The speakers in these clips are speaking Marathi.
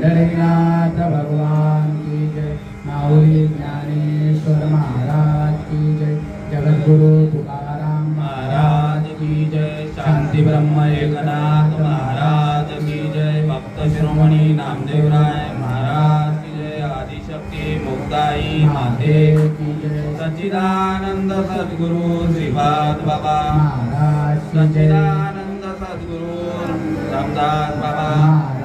पंढरीनाथ भगवान की जय। माऊली ज्ञानेश्वर महाराज की जय। जगद्गुरु तुकाराम महाराज की जय। शांती ब्रह्म एकनाथ महाराज की जय। भक्त शिरोमणी नामदेवराय महाराज की जय। आदिशक्ती मुक्ताई माते की जय। सच्चिदानंद सद्गुरु श्रीपाद बाबा महाराज की जय। सच्चिदानंद सद्गुरु रामदास बाबा महाराज।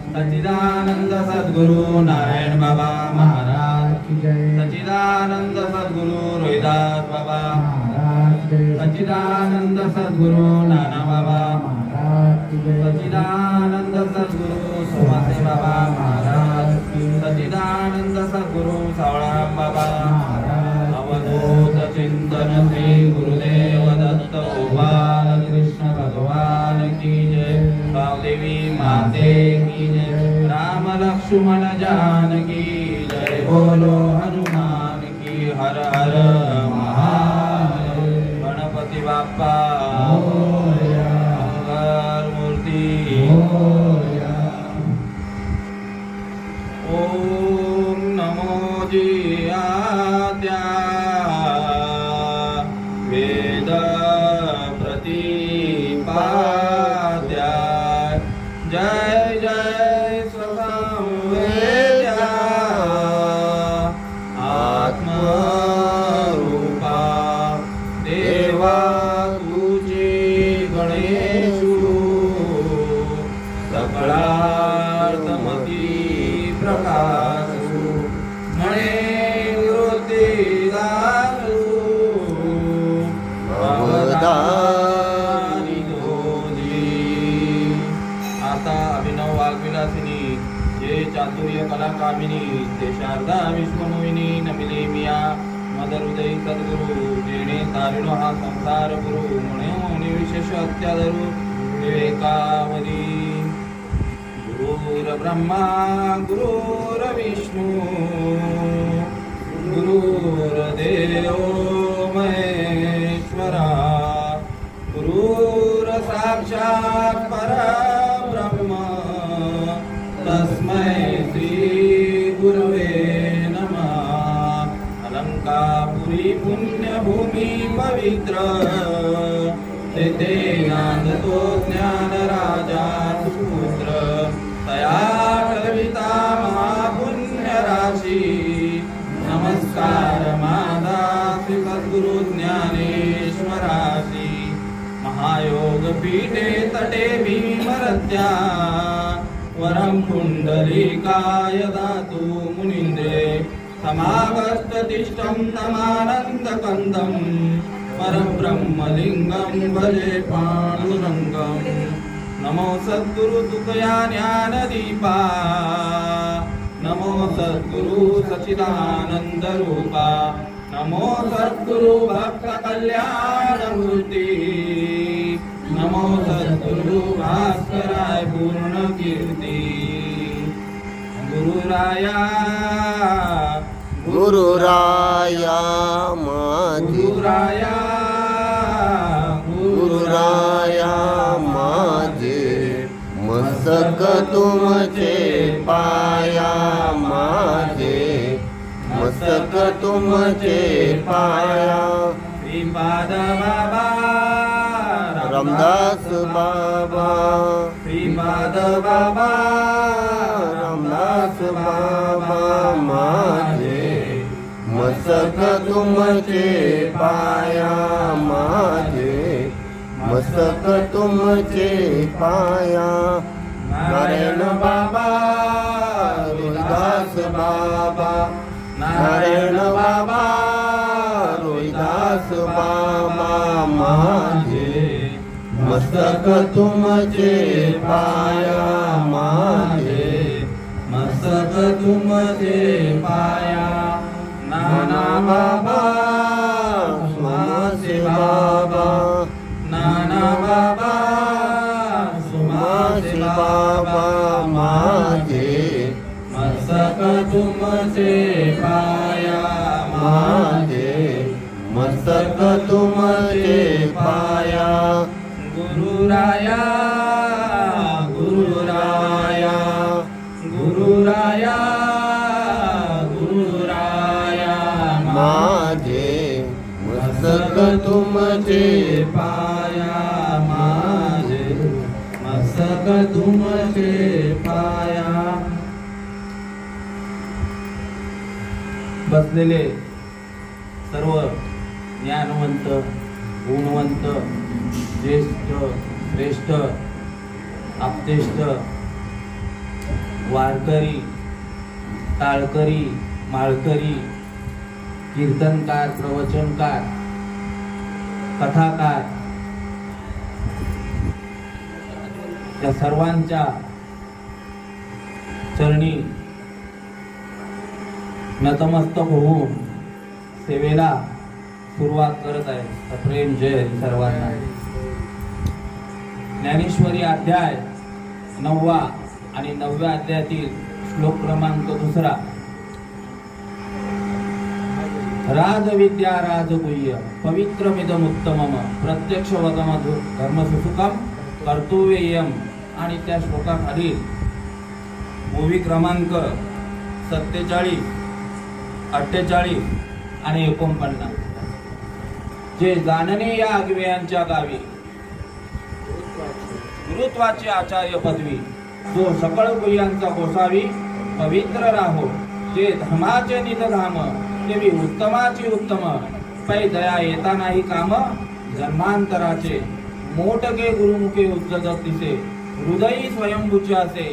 सच्चिदानंद सद्गुरु नारायण बाबा महाराज की जय। सच्चिदानंद सद्गुरु रोहिदास बाबा महाराज की जय। सच्चिदानंद सद्गुरु नाना बाबा महाराज की जय। सच्चिदानंद सद्गुरु सोमासे बाबा महाराज की। सच्चिदानंद सद्गुरु सावळाराम बाबा महाराज। अवधूत चिंतन श्री गुरुदेव दत्त गोपाल कृष्ण भगवान की जय। देवी माते की जय। राम लक्ष्मण जानकी जय। बोलो हनुमान की हर हर महादेव। गणपति बाप्पा मोरया। मंगल मूर्ती मोरया। ओम नमो जियात्या वेद प्रतिपाद्या। जय जय स्वसंवेद्या आत्मरूपा देवा तुझी गणेशु। सकळार्थमती प्रकाशु मणे निवृत्तीदासु। अवधानी दोधी। आता अभिनव वाग्विलासिनी जे चातुर्य कला कामिनी ते शारदा विश्वमोहिनी नमिले मिया मदहृदयी सद्गुरु। जेणे तारिणो हा संसार गुरु म्हणे विशेष अत्यादरु विवेकावधी। गुरुर्ब्रह्मा गुरुर्विष्णू गुरुर्देवो महेश्वरा। गुरुर्साक्षात् परब्रह्म तस्मै श्री गुरवे नमः। अलंकापुरी पुण्यभूमी पवित्र तेथे नांदतो ज्ञान राजा सुपुत्र। तया कविता महापुण्य राशी। नमस्कार मादा श्री सद्गुरु ज्ञानेश्वरासी। महायोग पीठे तटे भीमरत्या। वरं पुंडलीकाय दातु मुनीन्द्रे। समागस्ततिष्ठं तमानन्दकन्दं। परब्रह्मलिङ्गं भजे पाण्डुरङ्गं। नमो सद्गुरु तुकया ज्ञानदीपा। नमो सद्गुरु सच्चिदानंद रूपा। नमो सद्गुरु भक्त कल्याणमूर्ती। नमो सद्गुरु भास्कराय पूर्ण कीर्ती। गुरुराया गुरुराया गुरुराया गुरुराया माझे मस्तक तुमचे पाया। माझे मस्तक तुमचे पाया। श्रीपाद बाबा रामदास बाबा। श्रीपाद बाबा रामदास बाबा। माझे मस्तक तुमचे पाया। माझे मस्तक तुमचे पाया। नारायण बाबा रोहिदास बाबा। नारायण बाबा रोहिदास बाबा। माझे मस्तक तुमचे पाया। माझे मस्तक तुमचे पाया। नाना बाबा सुमासे बाबा। नाना बाबा सुमासे बाबा। माझे मस्तक तुमचे पाया। माझे मस्तक तुमचे पाया। गुरुराया गुरुराया गुरुराया गुरुराया माझे मस्तक तुमचे पाया माझे मस्तक तुमचे पाया. बसलेले सर्व ज्ञानवंत गुणवंत ज्येष्ठ श्रेष्ठ आप्तेष्ट वारकरी टाळकरी माळकरी कीर्तनकार प्रवचनकार कथाकार या सर्वांच्या चरणी नतमस्तक होऊन सेवेला सुरुवात करत आहे. प्रेम जय सर्वांना. ज्ञानेश्वरी अध्याय 9 आणि 9व्या अध्यायातील श्लोक क्रमांक 2. राजविद्या राजगुह्य पवित्रमिदमुत्तमम प्रत्यक्ष वगम धर्मसुसुकम कर्तव्यम. आणि त्या श्लोकाखालील ओवी क्रमांक 47, 48 आणि 49. जे जाणणे या आगव्यांच्या गावी गुरुत्वाची आचार्य पदवी जो सकळ गुह्यांचा गोसावी पवित्र राहो. जे धर्माचे निजधाम देवी उत्तमाची उत्तम पै दया येता नाही काम जन्मांतराचे मोठगे गुरुमुखे उज्जत तिसे हृदयी स्वयंभूचे असे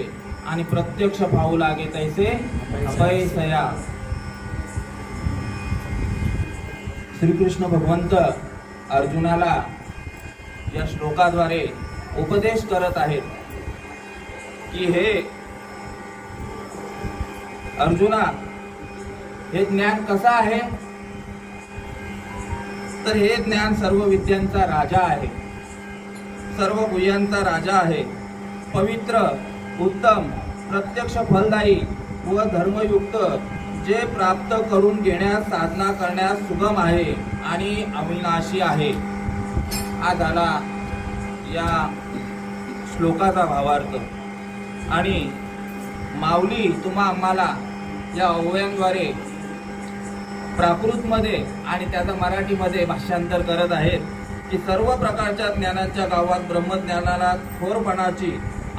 आणि प्रत्यक्ष पाहू लागे तैसे अपैसया. श्रीकृष्ण भगवंत अर्जुनाला या श्लोकाद्वारे उपदेश करत आहेत की हे अर्जुना, हे ज्ञान कसं आहे तर हे ज्ञान सर्व विद्यांचा राजा आहे, सर्व गुह्यांचा राजा आहे. पवित्र उत्तम प्रत्यक्ष फलदायी व धर्मयुक्त जे प्राप्त करून घेण्यास साधना करण्यास सुगम आहे आणि अविनाशी आहे. हा झाला या श्लोकाचा भावार्थ. आणि माऊली तुम्हा आम्हाला या ओव्यांद्वारे प्राकृतमध्ये आणि त्याचा मराठीमध्ये भाषांतर करत आहेत की सर्व प्रकारच्या ज्ञानाच्या गावात ब्रह्मज्ञानाला थोरपणाची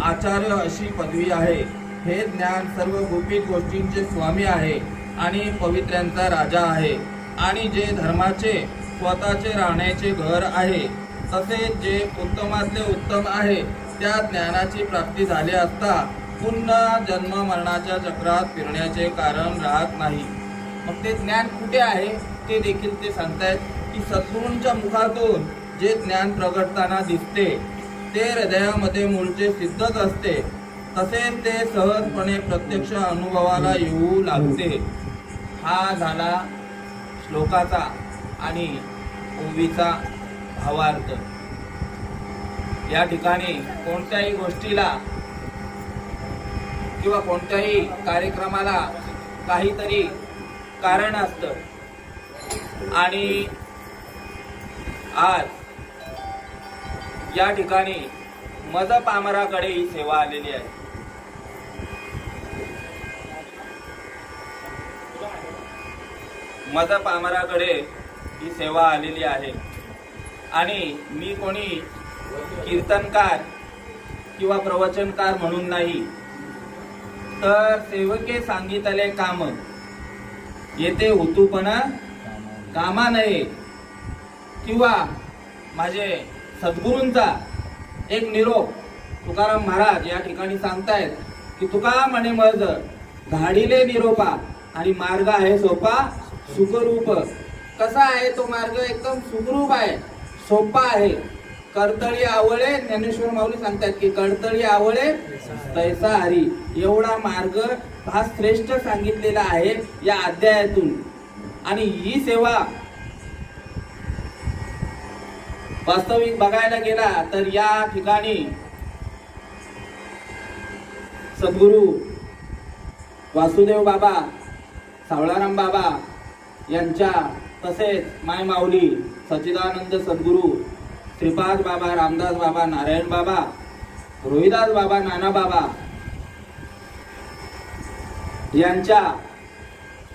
आचार्य अशी पदवी आहे. हे ज्ञान सर्व गुपित गोष्टींचे स्वामी आहे आणि पवित्र्यांचा राजा आहे. आणि जे धर्माचे स्वतःचे राहण्याचे घर आहे तसेच जे उत्तमातले उत्तम आहे त्या ज्ञानाची प्राप्ती झाली असता पुन्हा जन्म मरणाच्या चक्रात फिरण्याचे कारण राहत नाही. मग ते ज्ञान कुठे आहे ते देखील ते सांगतायत की सद्गुरूंच्या मुखातून जे ज्ञान प्रगटताना दिसते ते हृदयामध्ये मूळचे सिद्धच असते. तसेच ते सहजपणे प्रत्यक्ष अनुभवाला येऊ लागते. हा झाला श्लोकाचा आणि ओवीचा भावार्थ. या ठिकाणी कोणत्याही गोष्टीला किंवा कोणत्याही कार्यक्रमाला काहीतरी कारण असतं आणि आज या ठिकाणी मद पामराकडे ही सेवा आलेली आहे. मद पामराकडे ही सेवा आलेली आहे आणि मी कोणी कीर्तनकार किंवा प्रवचनकार म्हणून नाही तर सेवके सांगितले काम येते होतूपणा कामा नये. किंवा माझे सद्गुरूंचा एक निरोप तुकाराम महाराज या ठिकाणी सांगतायत की तुका म्हणे मज धाडीले निरोपा आणि मार्ग आहे सोपा सुखरूप. कसा आहे तो मार्ग? एकदम सुखरूप आहे, सोपा आहे. कर्तळी आवळे, ज्ञानेश्वर माऊली सांगतात की कर्तळी आवळे तैसा हरी. एवढा मार्ग हा श्रेष्ठ सांगितलेला आहे या अध्यायातून. आणि ही सेवा वास्तविक बघायला गेला तर या ठिकाणी सद्गुरु वासुदेव बाबा, सावळाराम बाबा यांच्या तसेच माय माऊली सच्चिदानंद सद्गुरु श्रीपाद बाबा, रामदास बाबा, नारायण बाबा, रोहिदास बाबा, नाना बाबा यांच्या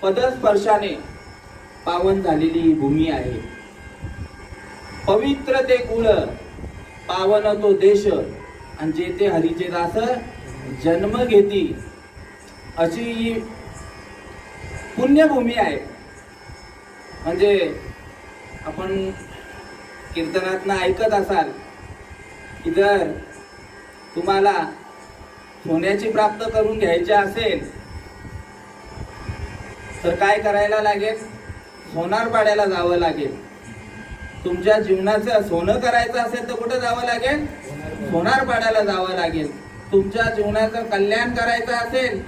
पदस्पर्शाने पावन झालेली ही भूमी आहे. पवित्र ते कुळ, पावन तो देश, आणि जेथे हरीचे दास जन्म घेती, अशी ही पुण्यभूमी आहे. म्हणजे आपण कीर्तनातनं ऐकत असाल की जर तुम्हाला सोन्याची प्राप्त करून घ्यायची असेल तर काय करायला लागेल? सोनारपाड्याला जावं लागेल. तुमच्या जीवनाचं सोनं करायचं असेल तर कुठं जावं लागेल? सोनारपाड्याला जावं लागेल. तुमच्या जीवनाचं कल्याण करायचं असेल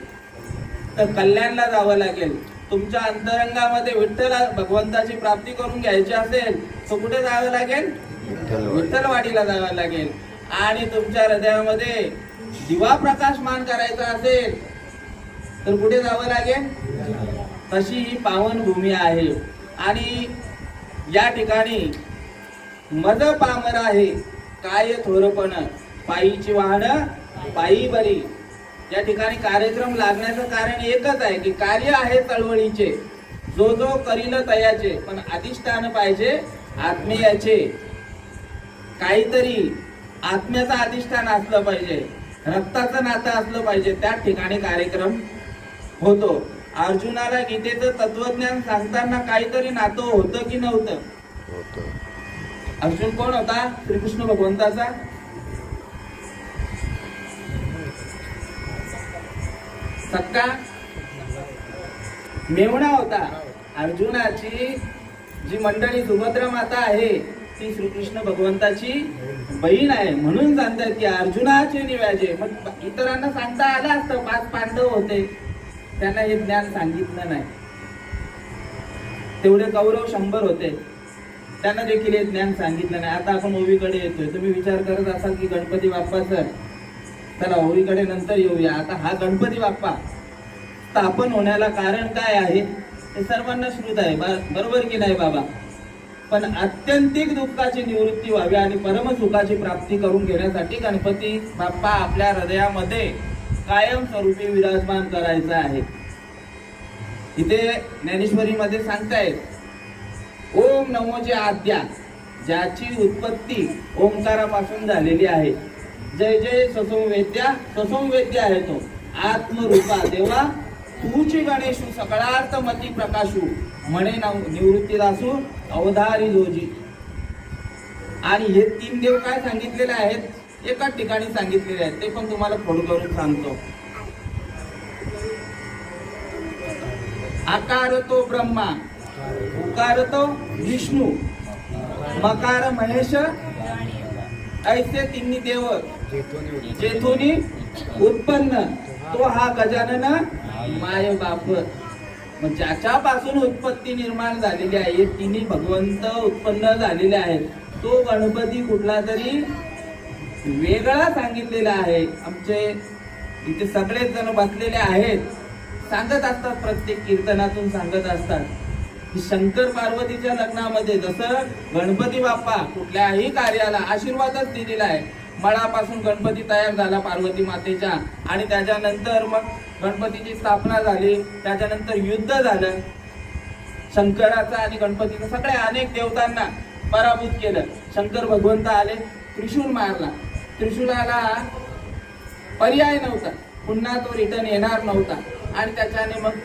तर कल्याणला जावं लागेल. तुमच्या अंतरंगामध्ये विठ्ठल भगवंताची प्राप्ती करून घ्यायची असेल तर कुठे जावं लागेल? विठ्ठलवाडीला जावं लागेल. आणि तुमच्या हृदयामध्ये दिवा प्रकाशमान करायचा असेल तर कुठे जावं लागेल? तशी ही पावन भूमी आहे. आणि या ठिकाणी मज पामर आहे काय थोरपण, पायीची वाहन पायी बरी. या ठिकाणी कार्यक्रम लागण्याचं कारण एकच आहे की कार्य आहे चळवळीचे, जो जो करील तयाचे, पण अधिष्ठान पाहिजे आत्मीयाचे. काहीतरी आत्म्याचं अधिष्ठान असलं पाहिजे, रक्ताचं नातं असलं पाहिजे, त्याच ठिकाणी कार्यक्रम होतो. अर्जुनाला गीतेचं तत्वज्ञान सांगताना काहीतरी नातं होतं की नव्हतं? अर्जुन कोण होता? श्रीकृष्ण भगवंताचा सक्का मेवणा होता. अर्जुनाची जी मंडळी सुभद्रा माता आहे ती श्रीकृष्ण भगवंताची बहीण आहे. म्हणून सांगतात की अर्जुनाचे निवाजे. मग इतरांना सांगता आलं असतं, 5 पांडव होते, त्यांना हे ज्ञान सांगितलं नाही. तेवढे कौरव 100 होते, त्यांना देखील हे ज्ञान सांगितलं नाही. आता आपण ओवीकडे येतोय. तुम्ही विचार करत असाल की गणपती बाप्पाचं, चला ओवीकडे नंतर येऊया. आता हा गणपती बाप्पा स्थापन होण्याला कारण काय आहे हे सर्वांना श्रुत आहे, बरोबर की नाही बाबा? पण आत्यंतिक दुःखाची निवृत्ती व्हावी आणि परमसुखाची प्राप्ती करून घेण्यासाठी गणपती बाप्पा आपल्या हृदयामध्ये कायम स्वरूपी विराजमान करायचा आहे. इथे ज्ञानेश्वरीमध्ये सांगतायत, ओम नमोचे आद्या, ज्याची उत्पत्ती ओंकारापासून झालेली आहे. जय जय ससोवेद्या, ससोवेद्य आहे तो आत्मरूपा देवा, तूची गणेशू सकळार्थ मती प्रकाशू, म्हणे निवृत्तीदासू अवधारी जोजी. आणि हे 3 देव काय सांगितलेले आहेत? एकाच ठिकाणी सांगितलेले आहेत. ते पण तुम्हाला फोड करून सांगतो. आकार तो ब्रह्मा, उकार तो विष्णू, मकार महेश, ऐसे 3 देव जेथून उत्पन्न तो हा गजानन माय बाप. मग ज्याच्यापासून उत्पत्ती निर्माण झालेली आहे, हे 3 भगवंत उत्पन्न झालेले आहेत. तो गणपती कुठला तरी वेगळा सांगितलेला आहे. आमचे इथे सगळेच जण बसलेले आहेत, सांगत असतात, प्रत्येक कीर्तनातून सांगत असतात की शंकर पार्वतीच्या लग्नामध्ये जसं गणपती बाप्पा कुठल्याही कार्याला आशीर्वादच दिलेला आहे. मळापासून गणपती तयार झाला पार्वती मातेच्या, आणि त्याच्यानंतर मग गणपतीची स्थापना झाली. त्याच्यानंतर युद्ध झालं शंकराचं आणि गणपतीचं. सगळ्या अनेक देवतांना पराभूत केलं. शंकर भगवंत आले, त्रिशूल मारला. त्रिशूलाला पर्याय नव्हता, पुन्हा तो रिटर्न येणार नव्हता. आणि त्याच्याने मग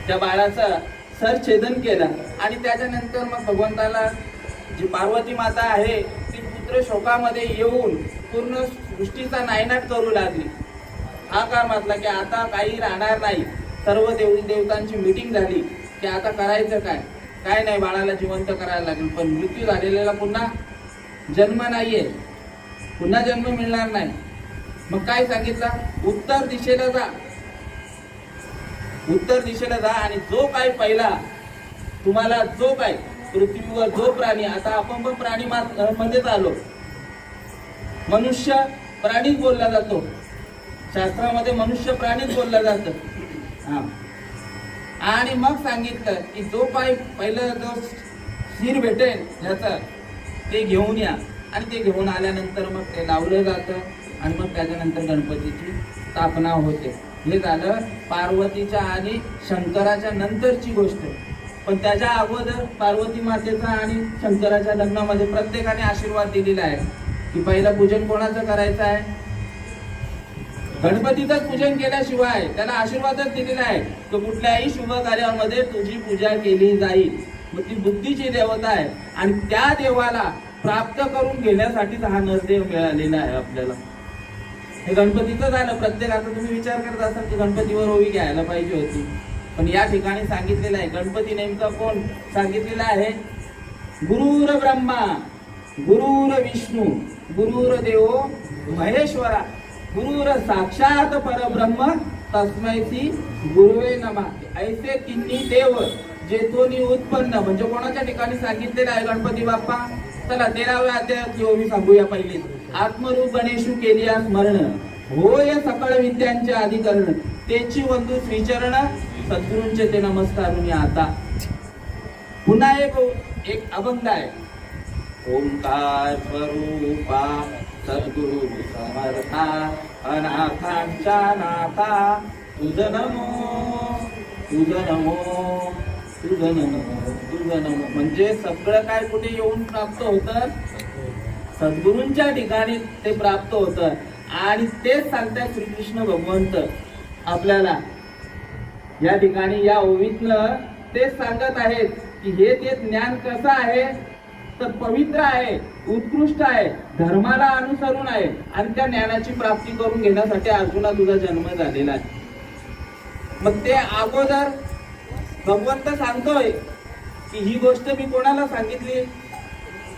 त्या बाळाचं सरछेदन केलं. आणि त्याच्यानंतर मग भगवंताला जी पार्वती माता आहे ती पुत्र शोकामध्ये येऊन पूर्ण सृष्टीचा नायनाट करू लागली. हा काळ म्हटला की आता काही राहणार नाही. सर्व देवतांची मीटिंग झाली की आता करायचं काय? काय नाही, बाळाला जिवंत करायला लागेल. पण मृत्यू झालेला पुन्हा जन्म नाहीये, पुन्हा जन्म मिळणार नाही. मग काय सांगितलं? उत्तर दिशेला जा, उत्तर दिशेला जा. आणि जो काय पहिला तुम्हाला, जो काय पृथ्वीवर जो प्राणी, आता आपण पण प्राणी मध्येच आलो, मनुष्य प्राणीच बोलला जातो. शास्त्रामध्ये मनुष्य प्राणीच बोलला जातं. आणि मग सांगितलं की जो काय पहिलं जो शिर भेटेल ह्याचं ते घेऊन या. आणि ते घेऊन आल्यानंतर मग ते लावलं जातं आणि मग त्याच्यानंतर गणपतीची स्थापना होते. हे झालं पार्वतीच्या आणि शंकराच्या नंतरची गोष्ट. पण त्याच्या अगोदर पार्वती मातेचा आणि शंकराच्या लग्नामध्ये प्रत्येकाने आशीर्वाद दिलेला आहे की पहिलं पूजन कोणाचं करायचं आहे? गणपतीचंच पूजन केल्याशिवाय त्याला आशीर्वादच दिलेला आहे तो कुठल्याही शुभ कार्यामध्ये तुझी पूजा केली जाईल. मग ती बुद्धीची देवता आहे आणि त्या देवाला प्राप्त करून घेण्यासाठीच हा नरदेव मिळालेला आहे आपल्याला. हे गणपतीचं झालं. प्रत्येकाचा तुम्ही विचार करत असाल की गणपतीवर ओवी घ्यायला पाहिजे होती, पण या ठिकाणी सांगितलेलं आहे गणपती नेमका कोण सांगितलेला आहे? गुरुर ब्रह्मा गुरुर विष्णू गुरुर देवो महेश्वरा गुरुर साक्षात परब्रह्म तस्मैसी गुरुवे नमः. ऐसे तिन्ही देव जेथोनी उत्पन्न, म्हणजे कोणाच्या ठिकाणी सांगितलेलं आहे गणपती बाप्पा? चला 13व्या अध्यायातली ओवी सांगूया. पहिली आत्मरूप गणेशू केली स्मरण होय सकळ विद्यांचे अधिकरण तेची वंदू श्रीचरण सद्गुरूंचे ते नमस्कारुनी. आता पुन्हा एक अभंग आहे. ओंकार स्वरूपा सद्गुरु समर्था अनाथांच्या नाथा तुझ नमो तुझ नमो तुझ नमो तुझ नमो. म्हणजे सगळं काय कुठे येऊन प्राप्त होतं? सद्गुरूंच्या ठिकाणी ते प्राप्त होतं. आणि तेच सांगतात श्रीकृष्ण भगवंत आपल्याला या ठिकाणी या ओवीतनं तेच सांगत आहेत की हे ते ज्ञान कसं आहे तर पवित्र आहे, उत्कृष्ट आहे, धर्माला अनुसरून आहे आणि त्या ज्ञानाची प्राप्ती करून घेण्यासाठी अर्जुना तुझा जन्म झालेला आहे. मग ते अगोदर भगवंत सांगतोय की ही गोष्ट मी कोणाला सांगितली?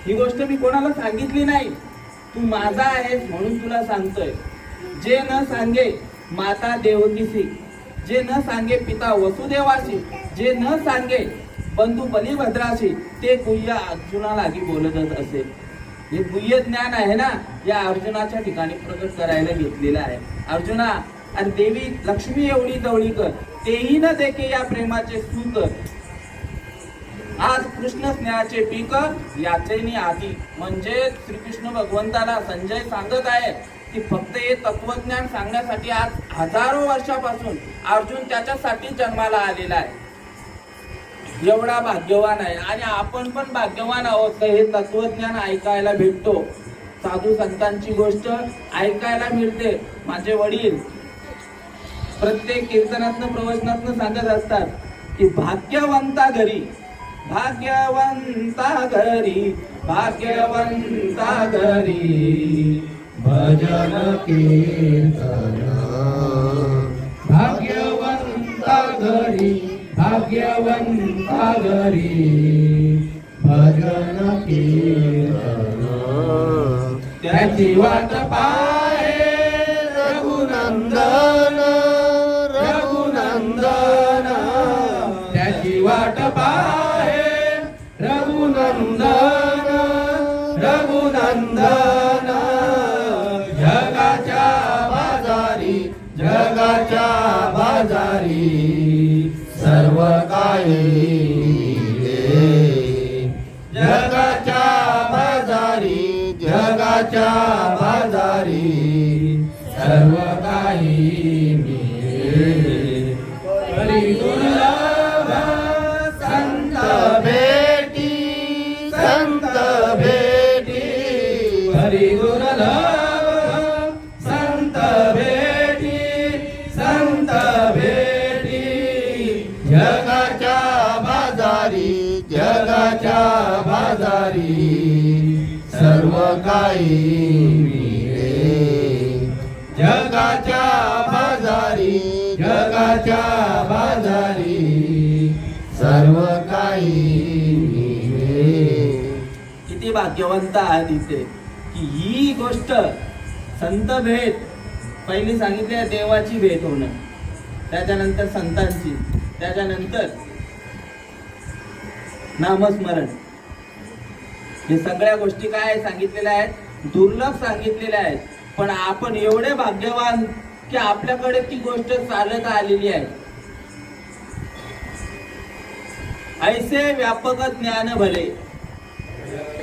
ही गोष्ट मी कोणाला सांगितली नाही, तू माझा आहेस म्हणून तुला सांगतोय. जे न सांगे माता देवकीसी, जे न सांगे पिता वसुदेवासी, जे न सांगे बंधू बलिभद्राशी, ते गुह्य अर्जुना लागी बोलतच असेल. हे गुह्य ज्ञान आहे ना, या अर्जुनाच्या ठिकाणी प्रकट करायला घेतलेलं आहे. अर्जुना, आणि देवी लक्ष्मी एवढी जवळी कर, तेही न देखे या प्रेमाचे सुख, आज कृष्ण स्नेहाचे पीक याचेनी आधी. म्हणजे श्रीकृष्ण भगवंताला संजय सांगत आहे की फक्त हे तत्वज्ञान सांगण्यासाठी आज हजारो वर्षापासून अर्जुन त्याच्यासाठी जन्माला आलेला आहे. एवढा भाग्यवान आहे. आणि आपण पण भाग्यवान आहोत हे तत्वज्ञान ऐकायला भेटतो. साधू संतांची गोष्ट ऐकायला मिळते. माझे वडील प्रत्येक कीर्तनातनं प्रवचनातनं सांगत असतात की भाग्यवंता घरी, भाग्यवंता घरी, भाग्यवंता घरी भजन कीर्तन, भाग्यवंता घरी, भाग्यवंता घरी भजन कीर्तन. त्याची वाट पाहे रघुनंदन, रघुनंदन, त्याची वाट पाहे रघुनंदन, रघुनंदन. जगाच्या बाजारी, जगाच्या बाजारी सर्व काही मिळे. जगाच्या बाजारी, जगाच्या बाजारी सर्व काही मिळे. हरी दुर्लभ संत भेटी, संत भेटी, हरी दुर्लभ संत भेटी, संत भेटी. जगाच्या बाजारी, जगाच्या बाजारी सर्व काही मिळे. जगाच्या बाजारी, जगाच्या बाजारी सर्व काही मिळे. किती भाग्यवंत आहात इथे की ही गोष्ट संत भेट पहिली सांगितली आहे. देवाची भेट होणं, त्याच्यानंतर संतांची, त्याच्यानंतर नामस्मरण. हे सगळ्या गोष्टी काय सांगितलेल्या आहेत? दुर्लभ सांगितलेल्या आहेत. पण आपण एवढे भाग्यवान की आपल्याकडे ती गोष्ट चालत आलेली आहे. ऐसे व्यापक ज्ञान भले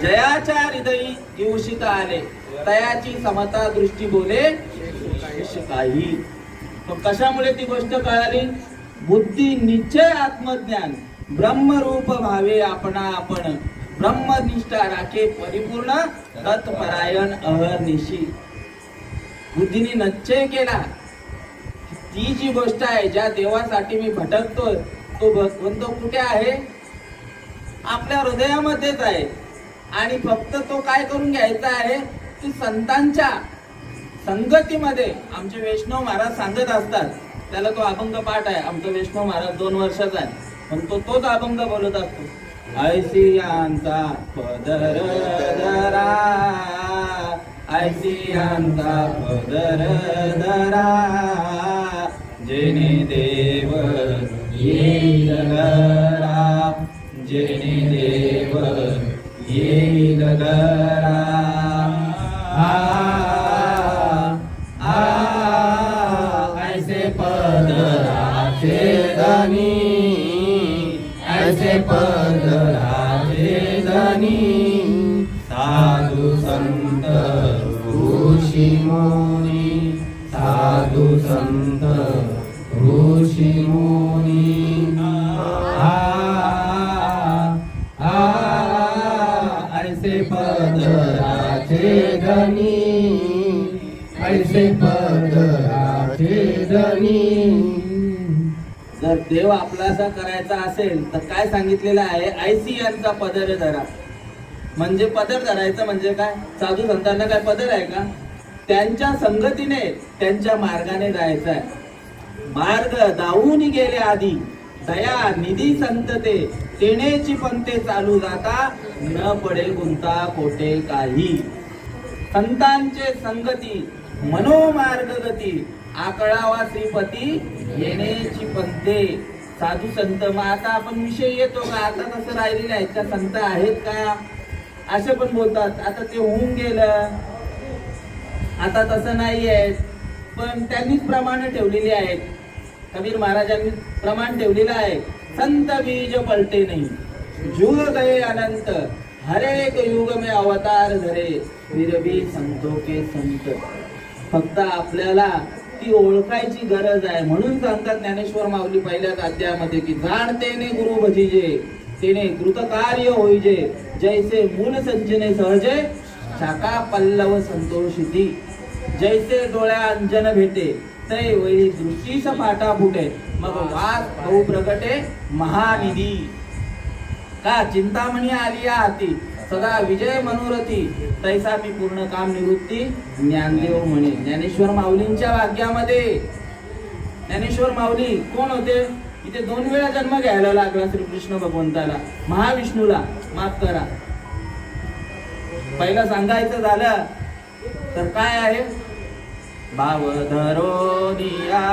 जयाच्या हृदयी दिवशिका आले, तयाची समता दृष्टी बोले काही. तो कशामुळे ती गोष्ट कळाली? बुद्धी निश्चय आत्मज्ञान ब्रह्मरूप भावे आपणा आपण ब्रह्मनिष्ठा राखे परिपूर्ण तत्परायण अहर्निशी. बुद्धीने निश्चय केला ती जी गोष्ट आहे ज्या देवासाठी मी भटकतोय तो भगवंत कुठे आहे? आपल्या हृदयामध्येच आहे. आणि फक्त तो काय करून घ्यायचा आहे की संतांच्या संगतीमध्ये. आमचे वैष्णव महाराज सांगत असतात, त्याला तो अभंग पाठ आहे. आमचा वैष्णव महाराज 2 वर्षाचा आहे पण तोच अभंग बोलत असतो. ऐसियांचा पदर धरा, ऐसियांचा पदर धरा, जेने देव येईल घरा, जेने देव येईल घरा. ऐसे पदराचे धनी, ऐसे पदराचे धनी, साधू संत ऋषी मुनी, साधू संत ऋषी मुनी. ऐसे पदराचे धनी, ऐसे पदराचे धनी. जर देव आपलासा करायचा असेल तर काय सांगितलेलं आहे? ऐसी यांचा पदर धरा. म्हणजे पदर धरायचं म्हणजे काय? साधू संतांना काय पदर आहे का? त्यांच्या संगतीने त्यांच्या मार्गाने जायचं आहे. मार्ग दावून गेले आधी दया निधी संतते, तेनेची पंते चालू जाता न पडे गुंता कोटे काही. संतांचे संगती मनोमार्ग गती, आकळावा श्रीपती येण्याची पंते. साधू संत. मग आता आपण विषय येतो का? आता तसं राहिलेले आहेत का? संत आहेत का? असे पण बोलतात. आता ते होऊन गेलं, आता तसं नाही आहेत. पण त्यांनीच प्रमाण ठेवलेली आहेत. कबीर महाराजांनी प्रमाण ठेवलेलं आहे, संत बीज पलटे नाही, जुग गए अनंत, हर एक युग में अवतार धरे, फिर भी संतों के संत. फक्त आपल्याला ती ओळखायची गरज आहे. म्हणून सांगतात ज्ञानेश्वर माऊली पहिल्याच अध्यायामध्ये की जाणतेने गुरु भजिजे, तेने कृतकार्य होईजे, जैसे मूल संचने सहजे, शाखा पल्लव संतोषिती. जैसे डोळ्या अंजन भेटे, तै वैरी दृष्टीस फाटा फुटे, मग वास भाऊ प्रगटे महानिधी. का चिंतामणी आलिया हाती, सदा विजय मनोरथी, तैसा मी पूर्ण काम निवृत्ती ज्ञानदेव म्हणे. ज्ञानेश्वर माऊलींच्या वाक्यामध्ये. ज्ञानेश्वर माऊली कोण होते? इथे 2 वेळा जन्म घ्यायला लागला श्रीकृष्ण भगवंताला, महाविष्णूला. माफ करा, पहिला सांगायचं झालं तर काय आहे? भाव धरोनिया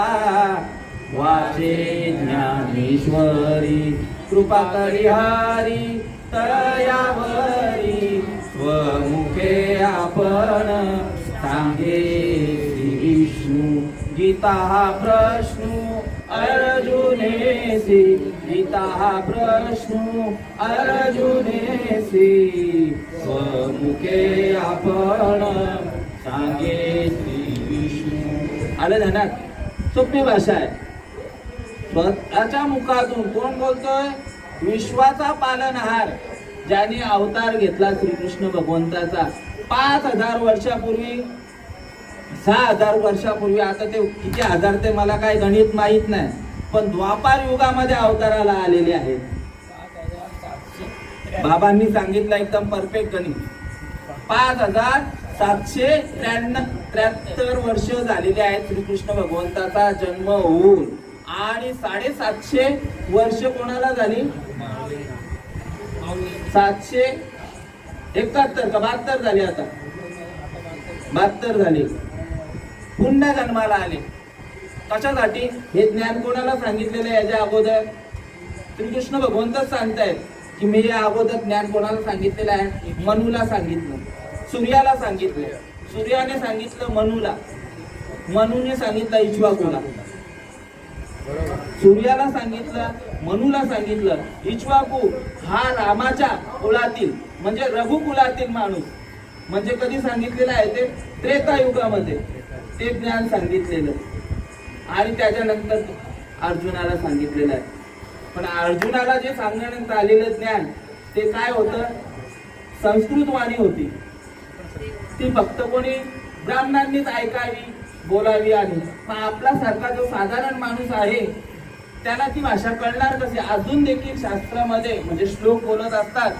वाचे ज्ञानेश्वरी, कृपा करिहारी तयावरी, स्वमुखे आपण सांगे श्री विष्णू. गीता हा प्रश्न अर्जुनेसी, गीता हा प्रश्न अर्जुनेसी, स्वमुखे आपण सांगे श्री विष्णू. आलं ध्यानात? सोपी भाषा आहे. स्वतःच्या मुखातून कोण बोलतोय? विश्वाचा पालनहार ज्याने अवतार घेतला श्रीकृष्ण भगवंताचा 5000 वर्षापूर्वी, 6000 वर्षापूर्वी. आता ते किती हजार ते मला काय गणित माहित नाही, पण द्वापार युगामध्ये अवताराला आलेले आहेत. बाबांनी सांगितलं एकदम परफेक्ट गणित. 5773 वर्ष झालेले आहेत श्रीकृष्ण भगवंताचा जन्म होऊन, आणि 750 वर्ष कोणाला झाली? 771 का 72 झाली. आता 72 झाली. पुन्हा जन्माला आले. कशासाठी? हे ज्ञान कोणाला सांगितलेलं आहे? याच्या अगोदर श्रीकृष्ण भगवंतच सांगतायत की मी या अगोदर ज्ञान कोणाला सांगितलेलं आहे? मनूला सांगितलं, सूर्याला सांगितलं, सूर्याने सांगितलं मनूला, मनूने सांगितलं इक्ष्वाकूला, सूर्याला सांगितलं, मनूला सांगितलं. इक्ष्वाकू हा रामाच्या कुळातील म्हणजे रघुकुलातील माणूस. म्हणजे कधी सांगितलेलं आहे ते? त्रेतायुगामध्ये ते ज्ञान सांगितलेलं. आणि त्याच्यानंतर अर्जुनाला सांगितलेलं आहे. पण अर्जुनाला जे सांगण्यात आलेलं ज्ञान ते काय होतं? संस्कृत वाणी होती. ती फक्त कोणी ब्राह्मणांनीच ऐकावी, बोलावी. आणि आपला सारखा जो साधारण माणूस आहे त्याला ती भाषा कळणार कशी? अजून देखील शास्त्रामध्ये म्हणजे श्लोक बोलत असतात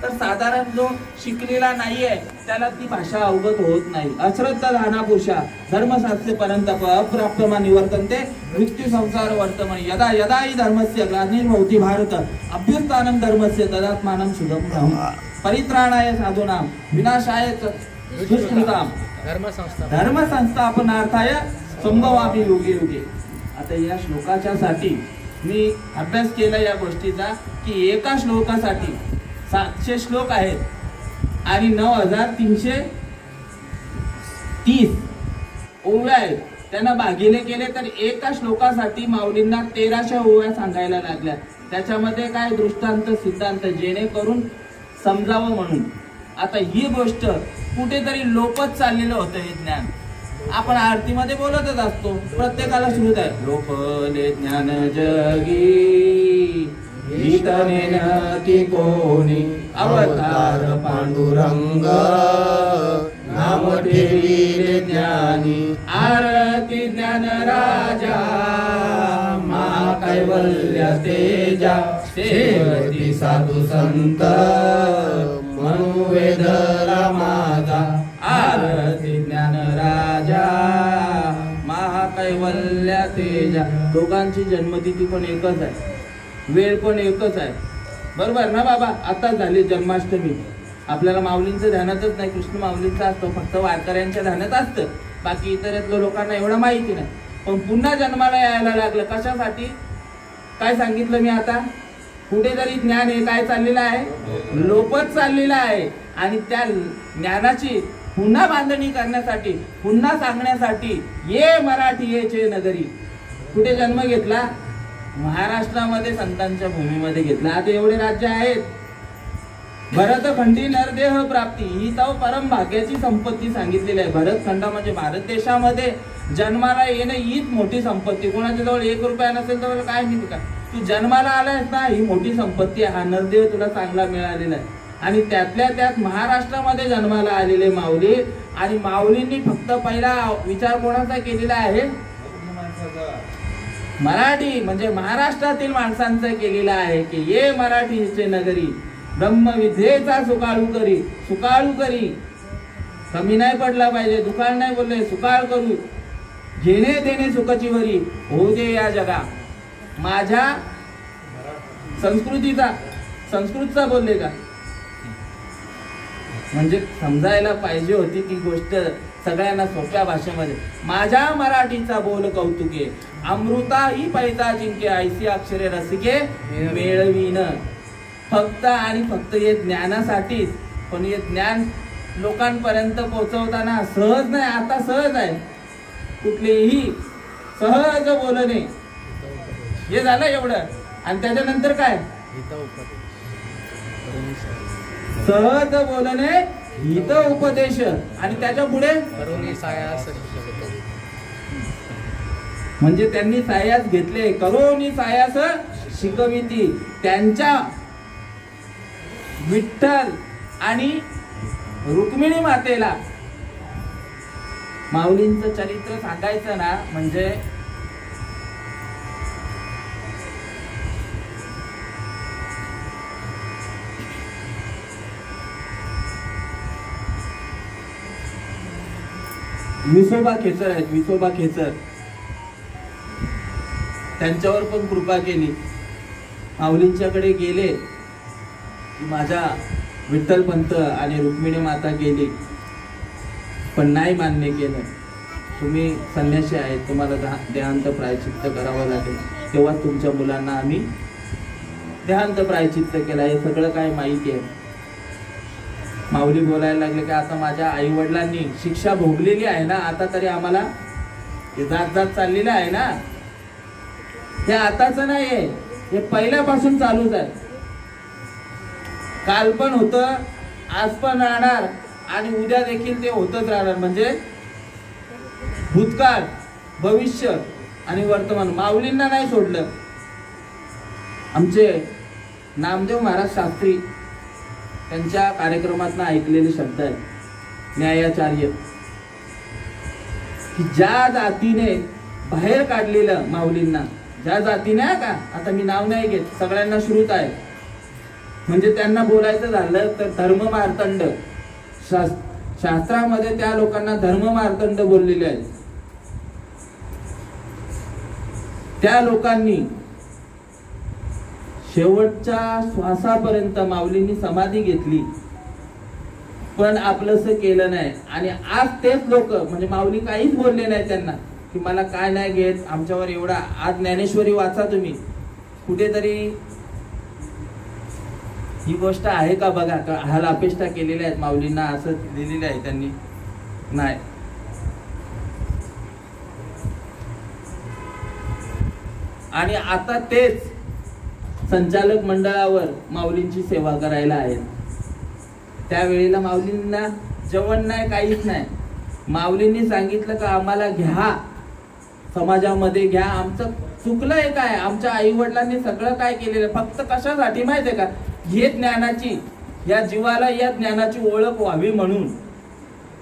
तर साधारण जो शिकलेला नाहीये त्याला ती भाषा अवगत होत नाही. अश्रद्धा धाना पुरुषा धर्मशास्त्रे परंतप अप्राप्तमा निवर्तन्ते मृत्यू संसार वर्तमान यदा यदा हि धर्मस्य ग्लानिर्भवति भारत अभ्युत्थानं धर्मस्य तदात्मानं शुभं परित्राणाय साधूनां विनाशाय दुष्कृतां धर्मसंस्थापनार्थाय संभवामि युगे युगे. आता या श्लोकाच्या साठी मी अभ्यास केला या गोष्टीचा की एका श्लोकासाठी 700 श्लोक आहेत आणि 9330 ओव्या आहेत. त्यांना भागिले केले तर एका श्लोकासाठी माऊलींना 1300 ओव्या सांगायला लागल्या. त्याच्यामध्ये काय दृष्टांत सिद्धांत जेणेकरून समजावं म्हणून. आता ही गोष्ट कुठेतरी लोपत चाललेलं होतं हे ज्ञान. आपण आरतीमध्ये बोलतच असतो, प्रत्येकाला श्रुत आहे लोपले ज्ञान जगी ती कोणी अवतार पांडुरंग नाम ठेविले ज्ञानी आरती ज्ञान राजा मा कैवल्य तेजा सेवती साधू संत मनुवेदला माझा आरती ज्ञान राजा महाकैवल्य तेजा. दोघांची जन्मतिथी पण एकच आहे, वेळ पण एकच आहे, बरोबर ना बाबा? आता झाली जन्माष्टमी. आपल्याला माऊलींचं ध्यानातच नाही, कृष्ण माऊलींचं असतं, फक्त वारकऱ्यांच्या ध्यानात असतं. बाकी इतरत्या लोकांना एवढं माहिती नाही. पण पुन्हा जन्माला यायला लागलं कशासाठी? काय सांगितलं मी आता? कुठेतरी ज्ञान हे काय चाललेलं आहे? लोपत चाललेलं आहे. आणि त्या ज्ञानाची पुन्हा बांधणी करण्यासाठी, पुन्हा सांगण्यासाठी ये मराठी येचे नगरी. कुठे जन्म घेतला? महाराष्ट्रामध्ये संतांच्या भूमीमध्ये घेतला. आता एवढे राज्य आहेत. भरतखंडी नरदेह प्राप्ती ही तर परम भाग्याची संपत्ती सांगितलेली आहे. भरतखंड म्हणजे भारत देशामध्ये जन्माला येणं हीच मोठी संपत्ती. कोणाच्या जवळ 1 रुपया नसेल तर काय नाही का, तू जन्माला आलायस ना, ही मोठी संपत्ती आहे. हा नरदेह तुला चांगला मिळालेला आहे. आणि त्यातल्या त्यात महाराष्ट्रामध्ये जन्माला आलेले माऊली. आणि माऊलींनी फक्त पहिला विचार कोणाचा केलेला आहे? मराठी म्हणजे महाराष्ट्रातील माणसांचा केलेला आहे की ये मराठीचे नगरी ब्रह्मविद्येचा सुकाळू करी. सुकाळू करी, कमी नाही पडला पाहिजे, दुकाळ नाही बोलले, सुकाळ करू. घेणे देणे सुखाची वरी होऊ दे या जगा. माझ्या संस्कृतचा बोलले का? म्हणजे समजायला पाहिजे होती ती गोष्ट सगळ्यांना सोप्या भाषेमध्ये. माझ्या मराठीचा बोल कौतुके अमृता ही पैता जिंके ऐसी अक्षरे रसिके मेळवीन. फक्त आणि फक्त हे ज्ञानासाठीच. पण हे ज्ञान लोकांपर्यंत पोहोचवताना सहज नाही. आता सहज आहे, कुठलेही सहज बोलणे हे झालं एवढं. आणि त्याच्यानंतर काय? सहज बोलणे हित उपदेश. आणि त्याच्या पुढे म्हणजे त्यांनी सायास घेतले. करोनी सायास शिकविती. त्यांच्या विठ्ठल आणि रुक्मिणी मातेला माऊलींचं चरित्र सांगायचं ना, म्हणजे विसोबा खेचर आहेत. विसोबा खेचर त्यांच्यावर पण कृपा केली. माऊलींच्याकडे गेले की माझा विठ्ठल पंत आणि रुक्मिणी माता गेली, पण नाही मान्य केलं. तुम्ही संन्यासी आहेत, तुम्हाला देहांत प्रायचित्त करावं लागेल. तेव्हा तुमच्या मुलांना आम्ही देहांत प्रायचित्त केला. हे सगळं काय माहिती आहे. माऊली बोलायला लागले की आता माझ्या आई वडिलांनी शिक्षा भोगलेली आहे ना, आता तरी आम्हाला जात जात चाललेलं आहे ना. हे आताच नाहीये, हे पहिल्यापासून चालूच आहे. काल पण होतं, आज पण राहणार आणि उद्या देखील ते होतच राहणार. म्हणजे भूतकाळ, भविष्य आणि वर्तमान. माऊलींना नाही सोडलं. आमचे नामदेव महाराज शास्त्री त्यांच्या कार्यक्रमातनं ऐकलेले शब्द आहेत न्यायाचार्य, की ज्या जातीने बाहेर काढलेलं माऊलींना, ज्या जातीने का आता मी नाव नाही घेत, सगळ्यांना श्रुत आहे, म्हणजे त्यांना बोलायचं झालं तर धर्म मार्तंड, शास्त्रामध्ये त्या लोकांना धर्म मार्तंड बोललेले आहेत. त्या लोकांनी शेवटच्या श्वासापर्यंत माऊलींनी समाधी घेतली, पण आपलंसं केलं नाही. आणि आज तेच लोक, म्हणजे माऊली काहीच बोलले नाही त्यांना की मला काय नाही घेत, आमच्यावर एवढा. आज ज्ञानेश्वरी वाचा तुम्ही, कुठेतरी ही गोष्ट आहे का बघा, हाल अपेष्टा केलेल्या आहेत माऊलींना, असं दिलेलं आहे त्यांनी नाही. आणि आता तेच संचालक मंडळावर माऊलींची सेवा करायला आहेत. त्यावेळेला माऊलींना जेवण नाही, काहीच नाही. माऊलींनी सांगितलं का आम्हाला घ्या, समाजामध्ये घ्या. आमचं चुकलंय काय, आमच्या आई वडिलांनी सगळं काय केलेलं, फक्त कशासाठी माहितीये का, हे ज्ञानाची, या जीवाला या ज्ञानाची ओळख व्हावी म्हणून,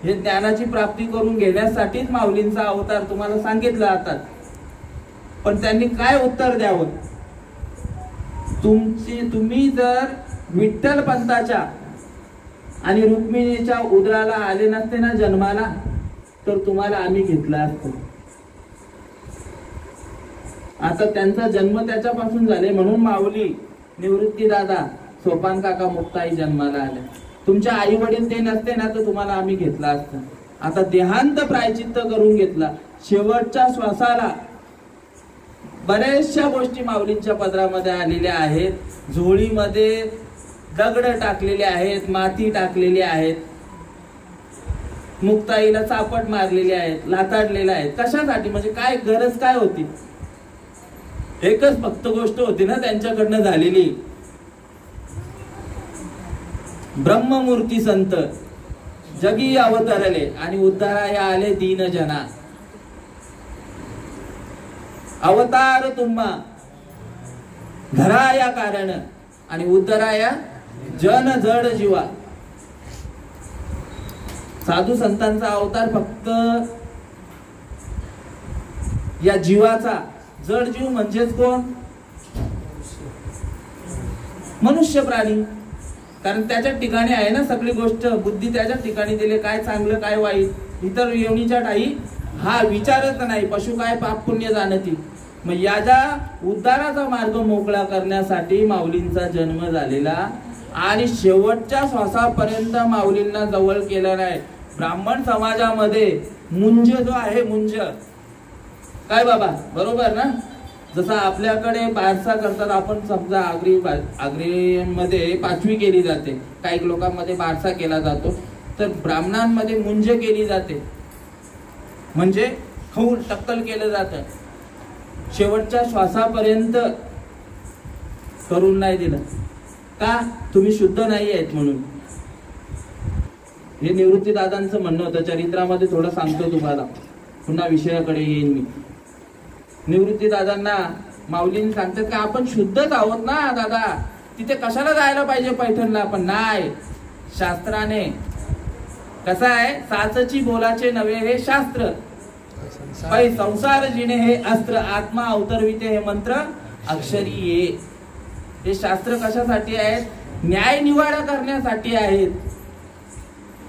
हे ज्ञानाची प्राप्ती करून घेण्यासाठीच माऊलींचा अवतार तुम्हाला सांगितलं आता. पण त्यांनी काय उत्तर द्यावं? तुम्ही जर विठ्ठल पंथाच्या आणि रुक्मिणीच्या उदराला आले नसते ना जन्माला, तर तुम्हाला आम्ही घेतला असतो. आता त्यांचा जन्म त्याच्यापासून झाले म्हणून माऊली, निवृत्ती दादा, सोपान काका, मुक्ताई जन्माला आले. तुमच्या आई वडील ते नसते ना तर तुम्हाला आम्ही घेतला असतं. आता देहांत प्रायचित्त करून घेतला. शेवटच्या श्वासाला बऱ्याचशा गोष्टी माऊलींच्या पदरामध्ये आलेल्या आहेत. झोळीमध्ये दगड टाकलेले आहेत, माती टाकलेली आहेत, मुक्ताईला चापट मारलेले आहेत, लाताडलेले आहेत. कशासाठी? म्हणजे काय गरज काय होती? एकच फक्त गोष्ट होती ना त्यांच्याकडनं झालेली. ब्रह्ममूर्ती संत जगी अवतरले आणि उद्धाराया आले दीन जना. अवतार तुम्हा धराया कारण आणि उद्धराया जन जड जीवा. साधू संतांचा अवतार फक्त या जीवाचा, जड जीव म्हणजेच कोण? मनुष्य प्राणी. कारण त्याच्या ठिकाणी आहे ना सगळी गोष्ट, बुद्धी त्याच्या ठिकाणी दिले, काय चांगलं काय वाईट. इतर योनीच्या ठाई हा विचारच नाही, पशु काय पाप पुण्य जाणती. मग याच्या उद्धाराचा मार्ग मोकळा करण्यासाठी माऊलींचा जन्म झालेला आणि शेवटच्या श्वासापर्यंत माऊलींना जवळ केलं नाही. ब्राह्मण समाजामध्ये मुंज जो आहे, मुंज काय बाबा, बरोबर ना? जसा आपल्याकडे बारसा करतात, आपण समजा आगरीमध्ये 5वी केली जाते, काही लोकांमध्ये बारसा केला जातो, तर ब्राह्मणांमध्ये मुंज केली जाते, म्हणजे खाऊन टक्कल केलं जातं. शेवटच्या श्वासापर्यंत करून नाही दिलं का? तुम्ही शुद्ध नाही आहेत म्हणून. हे निवृत्ती दादांचं म्हणणं होतं. चरित्रामध्ये थोडं सांगतो तुम्हाला, पुन्हा विषयाकडे येईन मी. निवृत्ती दादांना माऊलींनी सांगतात की आपण शुद्धच आहोत ना दादा, तिथे कशाला जायला पाहिजे पैठणला? पण नाही, शास्त्राने कसं आहे, साचची बोलाचे नव्हे हे शास्त्र, संसार जिने हे अस्त्र, आत्मा अवतरविते हे मंत्र अक्षरी ये. हे शास्त्र कशासाठी आहेत? न्याय निवाडा करण्यासाठी आहेत.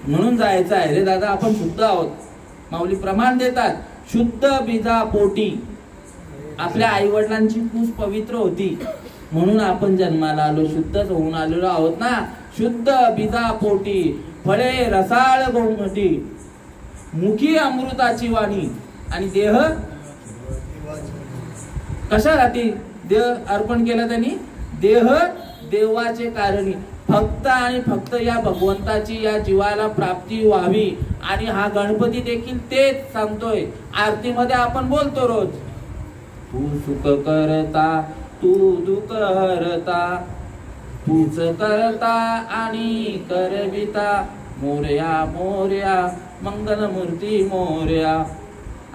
म्हणून जायचं आहे रे दादा, आपण शुद्ध आहोत. माऊली प्रमाण देतात, शुद्ध बीजा पोटी. आपल्या आई वडिलांची कूस पवित्र होती म्हणून आपण जन्माला आलो, शुद्धच होऊन आलेलो आहोत ना. शुद्ध बीजा पोटी फळे रसाळ गोमटी, मुखी अमृताची वाणी. आणि देह कशासाठी देह अर्पण केला त्यांनी? देह देवाचे कारणी, फक्त आणि फक्त या भगवंताची या जीवाला प्राप्ती व्हावी. आणि हा गणपती देखील तेच सांगतोय. आरतीमध्ये आपण बोलतो रोज, तू सुख करता तू दुःख हरता, तूच करता आणि करविता, मोरया मोरया मंगलमूर्ती मोरया.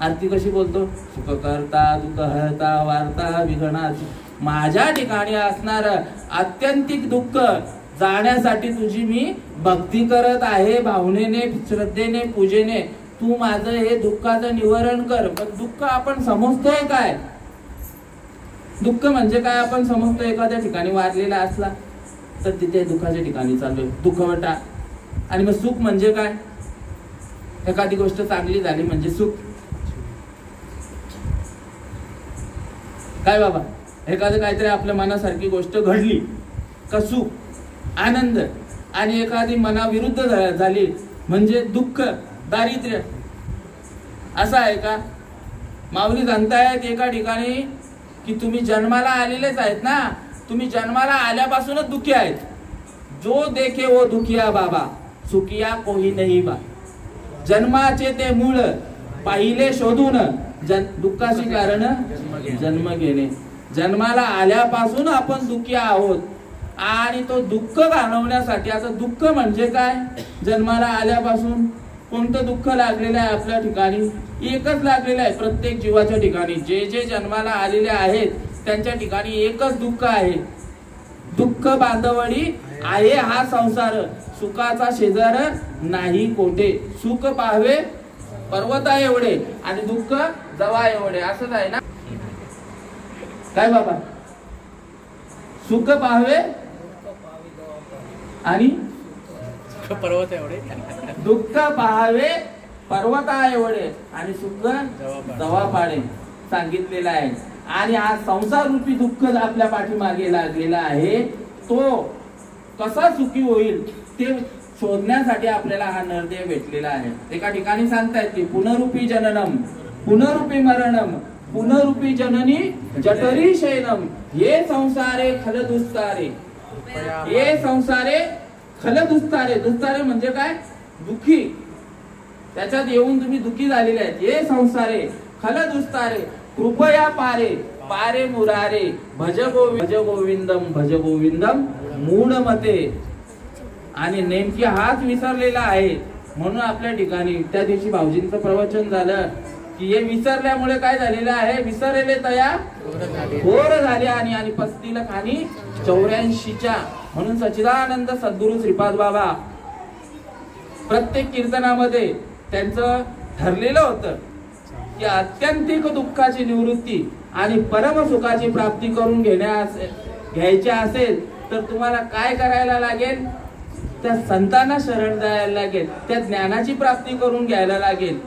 आरती कशी बोलतो? सुख करता दुःख हरता वार्ता विघ्नाची. माझ्या ठिकाणी असणार आत्यंतिक दुःख जाण्यासाठी तुझी मी भक्ती करत आहे, भावनेने श्रद्धेने पूजेने. तू माझं हे दुःखाचं निवारण कर. पण दुःख आपण समजतोय काय? दुःख म्हणजे काय आपण समजतो? एखाद्या ठिकाणी वारलेला असला तर तिथे दुःखाच्या ठिकाणी चाललोय, दुःखवटा. आणि मग सुख म्हणजे काय? एखादी गोष्ट चांगली झाली म्हणजे सुख. काय बाबा, एखादं काहीतरी आपल्या मनासारखी गोष्ट घडली का सुख, आनंद. आणि एखादी मनाविरुद्ध झाली म्हणजे दुःख, दारिद्र्य. असं आहे का? माऊली सांगतायत एका ठिकाणी की तुम्ही जन्माला आलेलेच आहेत ना, तुम्ही जन्माला आल्यापासूनच दुःखी आहेत. जो देखे वो दुखिया बाबा, सुखिया कोही नाही बा. जन्माचे ते मूळ पाहिले शोधून, दुःखाची कारण जन्म घेणे. जन्माला आल्यापासून आपण दुःखी आहोत. आणि तो दुःख घालवण्यासाठी, आता दुःख म्हणजे काय? जन्माला आल्यापासून कोणतं दुःख लागलेलं आहे आपल्या ठिकाणी? एकच लागलेलं आहे प्रत्येक जीवाच्या ठिकाणी. जे जे जन्माला आलेले आहेत त्यांच्या ठिकाणी एकच दुःख आहे. दुःख बांधवडी आहे हा संसार, सुखाचा शेजार नाही कोठे. सुख पाहावे पर्वता एवढे आणि दुःख जवा एवढे. असंच आहे ना? काय बाबा? सुख पाहावे आणि पर्वत एवढे, दुःख पाहावे पर्वता एवढे आणि सुख जवा पाडे सांगितलेलं आहे. आणि हा संसार रूपी दुःख आपल्या पाठीमागे लागलेला आहे, तो कसा सुखी होईल ते शोधण्यासाठी आपल्याला हा नरदेह भेटलेला आहे. एका ठिकाणी सांगतायत की पुनरूपी जननम पुनरूपी मरणम पुनरूपी जननी जठरी शयनम. हे संसारे खल दुस्तारे, हे संसारे खल दुस्तारे. दुस्तारे म्हणजे काय? दुःखी. त्याच्यात येऊन तुम्ही दुःखी झालेले आहेत. हे संसारे खल दुस्तारे कृपया पारे पारे मुरारे भज गोविंदम भज गोविंदम मूढ मते. आणि नेमकी हाच विसरलेला आहे. म्हणून आपल्या ठिकाणी त्या दिवशी भाऊजींचं प्रवचन झालं की हे विसरल्यामुळे काय झालेलं आहे? विसरलेले तया थोर झाले. आणि पस्तीला खाणी 84च्या. म्हणून सच्चिदानंद सद्गुरु श्रीपाद बाबा प्रत्येक कीर्तनामध्ये त्यांचं ठरलेलं होतं की आत्यंतिक दुःखाची निवृत्ती आणि परम सुखाची प्राप्ती करून घ्यायची असेल तर तुम्हाला काय करायला लागेल? त्या संतांना शरण जायला लागेल, त्या ज्ञानाची प्राप्ती करून घ्यायला लागेल.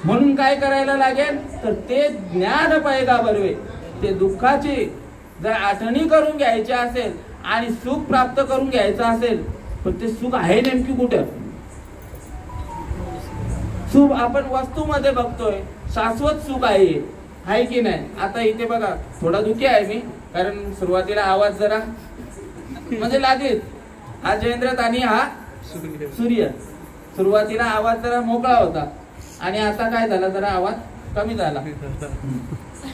म्हणून काय करायला लागेल? तर ते ज्ञान पैगा बरवे. ते दुःखाची जर आठवणी करून घ्यायची असेल आणि सुख प्राप्त करून घ्यायचं असेल, पण ते सुख आहे नेमकी कुठं? सुख आपण वस्तूमध्ये बघतोय, शाश्वत सुख आहे की नाही? आता इथे बघा, थोडा दुःखी आहे मी, कारण सुरुवातीला आवाज जरा म्हणजे लागेल. हा जयेंद्र आणि हा सूर्य. सुरुवातीला आवाज जरा मोकळा होता आणि आता काय झाला? जरा आवाज कमी झाला.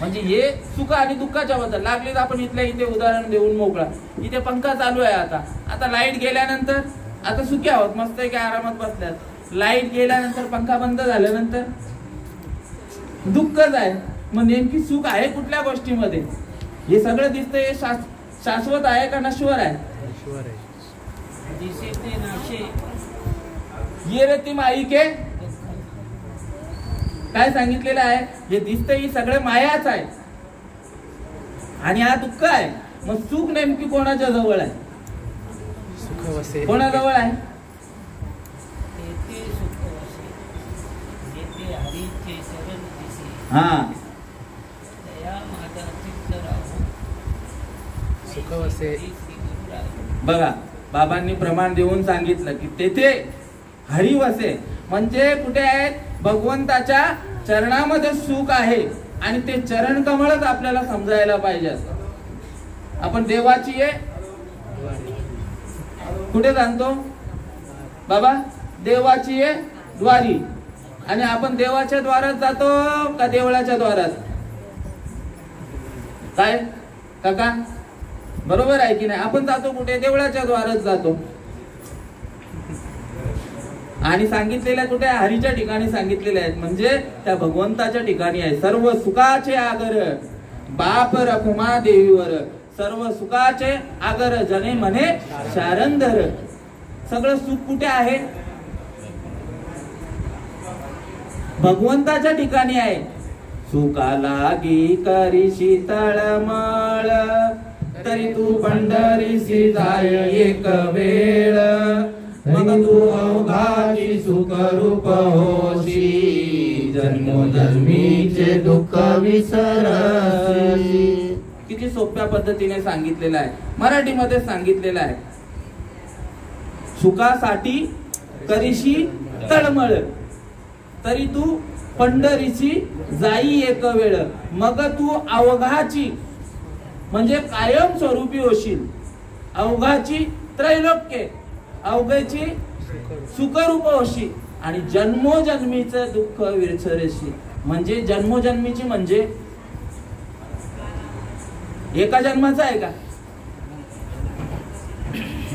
म्हणजे हे सुख आणि दुःखाच्या बद्दल लागले. आपण इथल्या इथे उदाहरण देऊन मोकळा. इथे पंखा चालू आहे. आता लाईट गेल्यानंतर आता सुखी आहोत, मस्त आहे की आरामात बसल्यात. लाईट गेल्यानंतर पंखा बंद झाल्यानंतर दुःखच आहे. मग नेमकी सुख आहे कुठल्या गोष्टीमध्ये? हे सगळं दिसतंय, हे शाश्वत आहे का नश्वर आहे? ये रे ती माई के काय सांगितलेलं आहे? हे दिसतंय ही सगळं मायाच आहे आणि हा दुःख आहे. मग सुख नेमकी कोणाच्या जवळ आहे? कोणाजवळ आहे? हा, बघा बाबांनी प्रमाण देऊन सांगितलं की तेथे हरी वसे. म्हणजे कुठे आहेत? भगवंताच्या चरणामध्ये सुख आहे. आणि ते चरण कमळच आपल्याला समजायला पाहिजे. आपण देवाची आहे कुठे जाणतो बाबा? देवाची आहे द्वारी. आणि आपण देवाच्या द्वारात जातो का देवळाच्या द्वारात? काय काका, बरोबर आहे की नाही? आपण जातो कुठे? देवळाच्या द्वारात जातो. आणि सांगितलेल्या कुठे हरीच्या ठिकाणी सांगितलेल्या आहेत, म्हणजे त्या भगवंताच्या ठिकाणी आहे. सर्व सुखाचे आगर बाप रखुमा देवीवर, सर्व सुखाचे आगर जने म्हणे शारंधर. सगळं सुख कुठे आहे? भगवंताच्या ठिकाणी आहे. सुखा लागी करीशी तळमळ, तरी तू पंढरीसी जाय एक वेळ. मग तू अवघाची सुख रूप होशी, जन्मोजन्मीचे दुःख विसरसी. किती सोप्या पद्धतीने सांगितलेलं आहे, मराठीमध्ये सांगितलेलं आहे. सुखासाठी करीशी तळमळ, तरी तू पंढरीची जाई एक वेळ. मग तू अवघाची म्हणजे कायम स्वरूपी होशील. अवघाची त्रैलोक्य, अवघाची सुखरूप होशील. आणि जन्मोजन्मीचं दुःख विसरशी, म्हणजे जन्मोजन्मीची म्हणजे एका जन्माचा आहे का?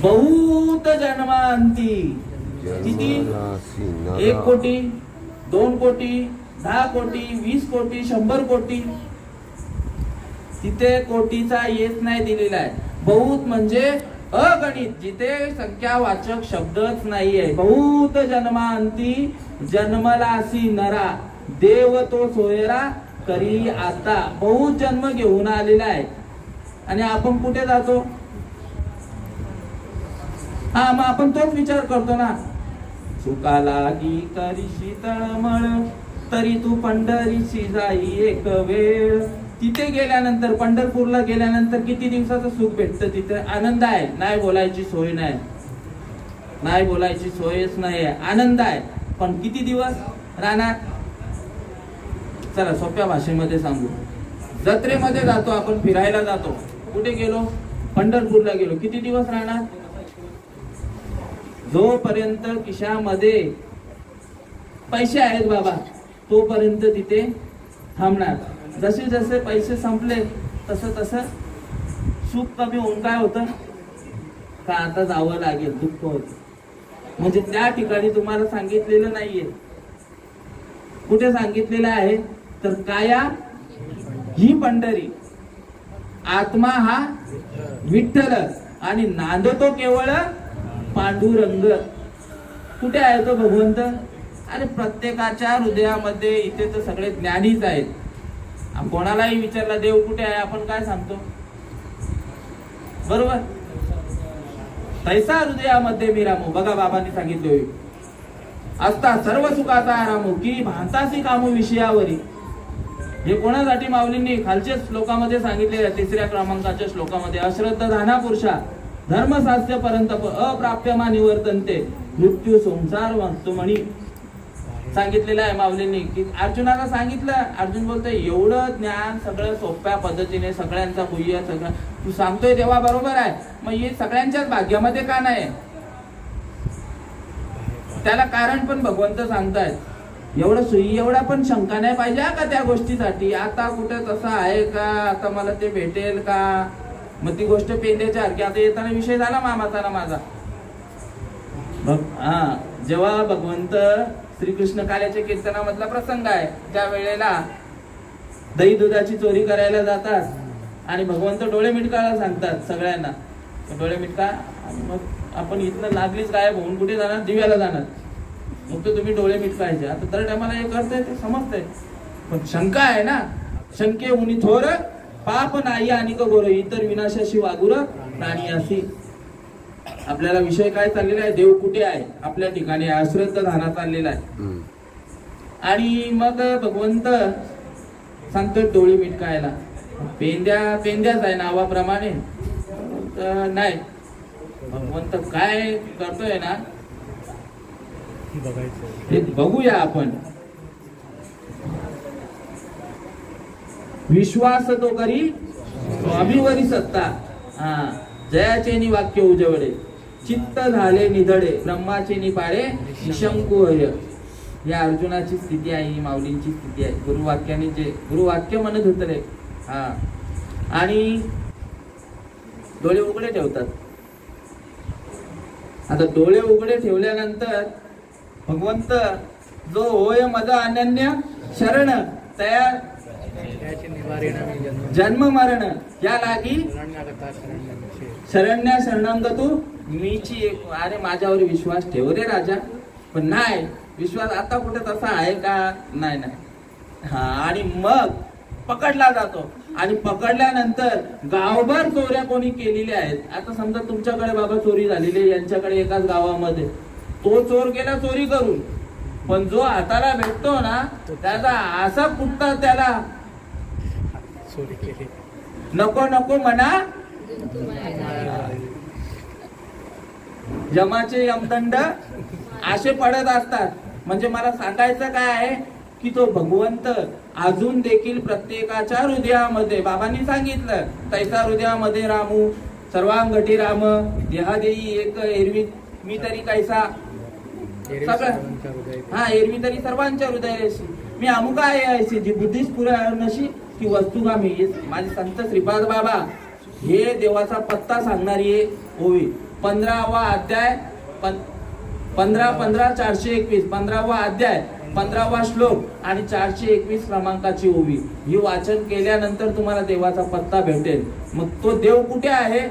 बहुत जन्मांती. किती? 1 कोटी, 2 कोटी, 10 कोटी, 20 कोटी, 100 कोटी. तिथे कोटीचा येत नाही दिलेला आहे. बहुत म्हणजे अगणित, जिथे संख्यावाचक शब्दच नाहीये. बहुत जन्मांती जन्मलासी नरा, देव तो सोयरा करी आता. बहुत जन्म घेऊन आलेला आहे. आणि आपण कुठे जातो? हा, मग आपण तोच विचार करतो ना. सुखा लागी करीशी तळमळ, तरी तू पंढरीची जाई एक वेळ. तिथे गेल्यानंतर, पंढरपूरला गेल्यानंतर किती दिवसाचं सुख भेटतं? तिथे आनंद आहे, नाही बोलायची सोय नाही, नाही बोलायची सोयच नाही, आनंद आहे. पण किती दिवस राहणार? चला सोप्या भाषेमध्ये सांगू. जत्रेमध्ये जातो आपण, फिरायला जातो. कुठे गेलो? पंढरपूरला गेलो. किती दिवस राहणार? जोपर्यंत खिशामध्ये पैसे आहेत बाबा, तोपर्यंत तिथे थांबणार. जसे जसे पैसे संपले तसं तसं सुख कमी होऊन काय होतं का आता जावं लागेल, दुःख होत. म्हणजे त्या ठिकाणी तुम्हाला सांगितलेलं नाहीये. कुठे सांगितलेलं आहे? तर काया ही पंढरी, आत्मा हा विठ्ठल आणि नांदतो केवळ पांडुरंग. कुठे आहे तो भगवंत? आणि प्रत्येकाच्या हृदयामध्ये. इथे तर सगळे ज्ञानीच आहेत. कोणालाही विचारला देव कुठे आहे, आपण काय सांगतो? बरोबर. तैसा हृदयामध्ये मी रामू. बघा बाबांनी सांगितले, असता सर्व सुखाचा रामू की भांतासी कामू विषयावरी. हे कोणासाठी माऊलींनी खालच्या श्लोकामध्ये सांगितले, 3ऱ्या क्रमांकाच्या श्लोकामध्ये. अश्रद्ध धाना पुरुषा धर्मशास्त्र परंतप अप्राप्यमा निवर्तनते मृत्यू संसार वस्तुमणी. सांगितलेलं आहे माऊलींनी की अर्जुनाला सांगितलं. अर्जुन बोलतोय एवढं ज्ञान सगळं सोप्या पद्धतीने, सगळ्यांचा गुह्य सगळं तू सांगतोय तेव्हा बरोबर आहे. मग हे सगळ्यांच्याच भाग्यामध्ये का नाही? त्याला कारण पण भगवंत सांगतायत. एवढा पण शंका नाही पाहिजे का त्या गोष्टीसाठी. आता कुठे तसं आहे का? आता मला ते भेटेल का? मग ती गोष्ट पेंड्याच्या सारखी. आता येताना विषय झाला मामाचा ना माझा. हा, जेव्हा भगवंत श्रीकृष्ण काल्याच्या कीर्तनामधला प्रसंग आहे, त्या वेळेला दही दुधाची चोरी करायला जातात आणि भगवंत डोळे मिटकायला सांगतात सगळ्यांना. डोळे मिटका. मग आपण इथनं लागलीच गायब होऊन कुठे जाणार? दिव्याला जाणार. मग तो तुम्ही डोळे मिटकायचे. आता तर टायमाला हे करताय ते समजतंय, पण शंका आहे ना. शंके उनी थोर पाप नाही आणि गोर, इतर विनाशाशी वागुर प्राणी अशी. आपल्याला विषय काय चाललेला आहे? देव कुठे आहे? आपल्या ठिकाणी. अश्रद्ध धाना चाललेला आहे. आणि मग भगवंत सांगतो डोळे मिटकायला. पेंद्याच आहे नावाप्रमाणे. नाही, भगवंत काय करतोय ना हे बघूया आपण. विश्वास तो करी स्वामीवरी सत्ता. हा, जयाचे वाक्य उजवडे, चित्त झाले निधडे, ब्रह्माचे निपाडे निशंकू होय. या अर्जुनाची स्थिती आहे, ही माऊलींची स्थिती आहे. गुरुवाक्याने जे गुरुवाक्य म्हणत होते. हा, आणि डोळे उघडे ठेवतात. आता डोळे उघडे ठेवल्यानंतर भगवंत जो होय मज अनन्य शरण तयार त्याचे निवारिण जन्म मरण या लागी शरण्यागता शरण्यमशे. शरण्या शरणांग तू मीची एक. अरे माझ्यावर विश्वास ठेव रे राजा. पण नाही विश्वास आता कुठे तसा आहे का? नाही नाही. हा आणि मग पकडला जातो आणि पकडल्यानंतर गावभर चोऱ्या कोणी केलेल्या आहेत. आता समजा तुमच्याकडे बाबा चोरी झालेली यांच्याकडे एकाच गावामध्ये, तो चोर गेला चोरी करून, पण जो हाताला भेटतो ना त्याचा असा कुठता त्याला चोरी केली. नको नको म्हणा यमाचे यमदंड असे पडत असतात. म्हणजे मला सांगायचं काय आहे की तो भगवंत अजून देखील प्रत्येकाच्या हृदयामध्ये, बाबांनी सांगितलं तैसा हृदयामध्ये रामू सर्वांगठी राम देहादेही एक एरवी मी तरी कैसा सगळं. हा एरवी तरी सर्वांच्या हृदयाशी मी अमुका आहे अशी जी बुद्धीच पुराणशी ती वस्तुगामी. माझे संत श्रीपाद बाबा हे देवाचा पत्ता सांगणारी ओवी. 15वा अध्याय 15-15-421 15वा अध्याय 15वा श्लोक आणि 421 क्रमांकाची ओवी ही वाचन केल्यानंतर तुम्हाला देवाचा पत्ता भेटेल. मग तो देव कुठे आहे?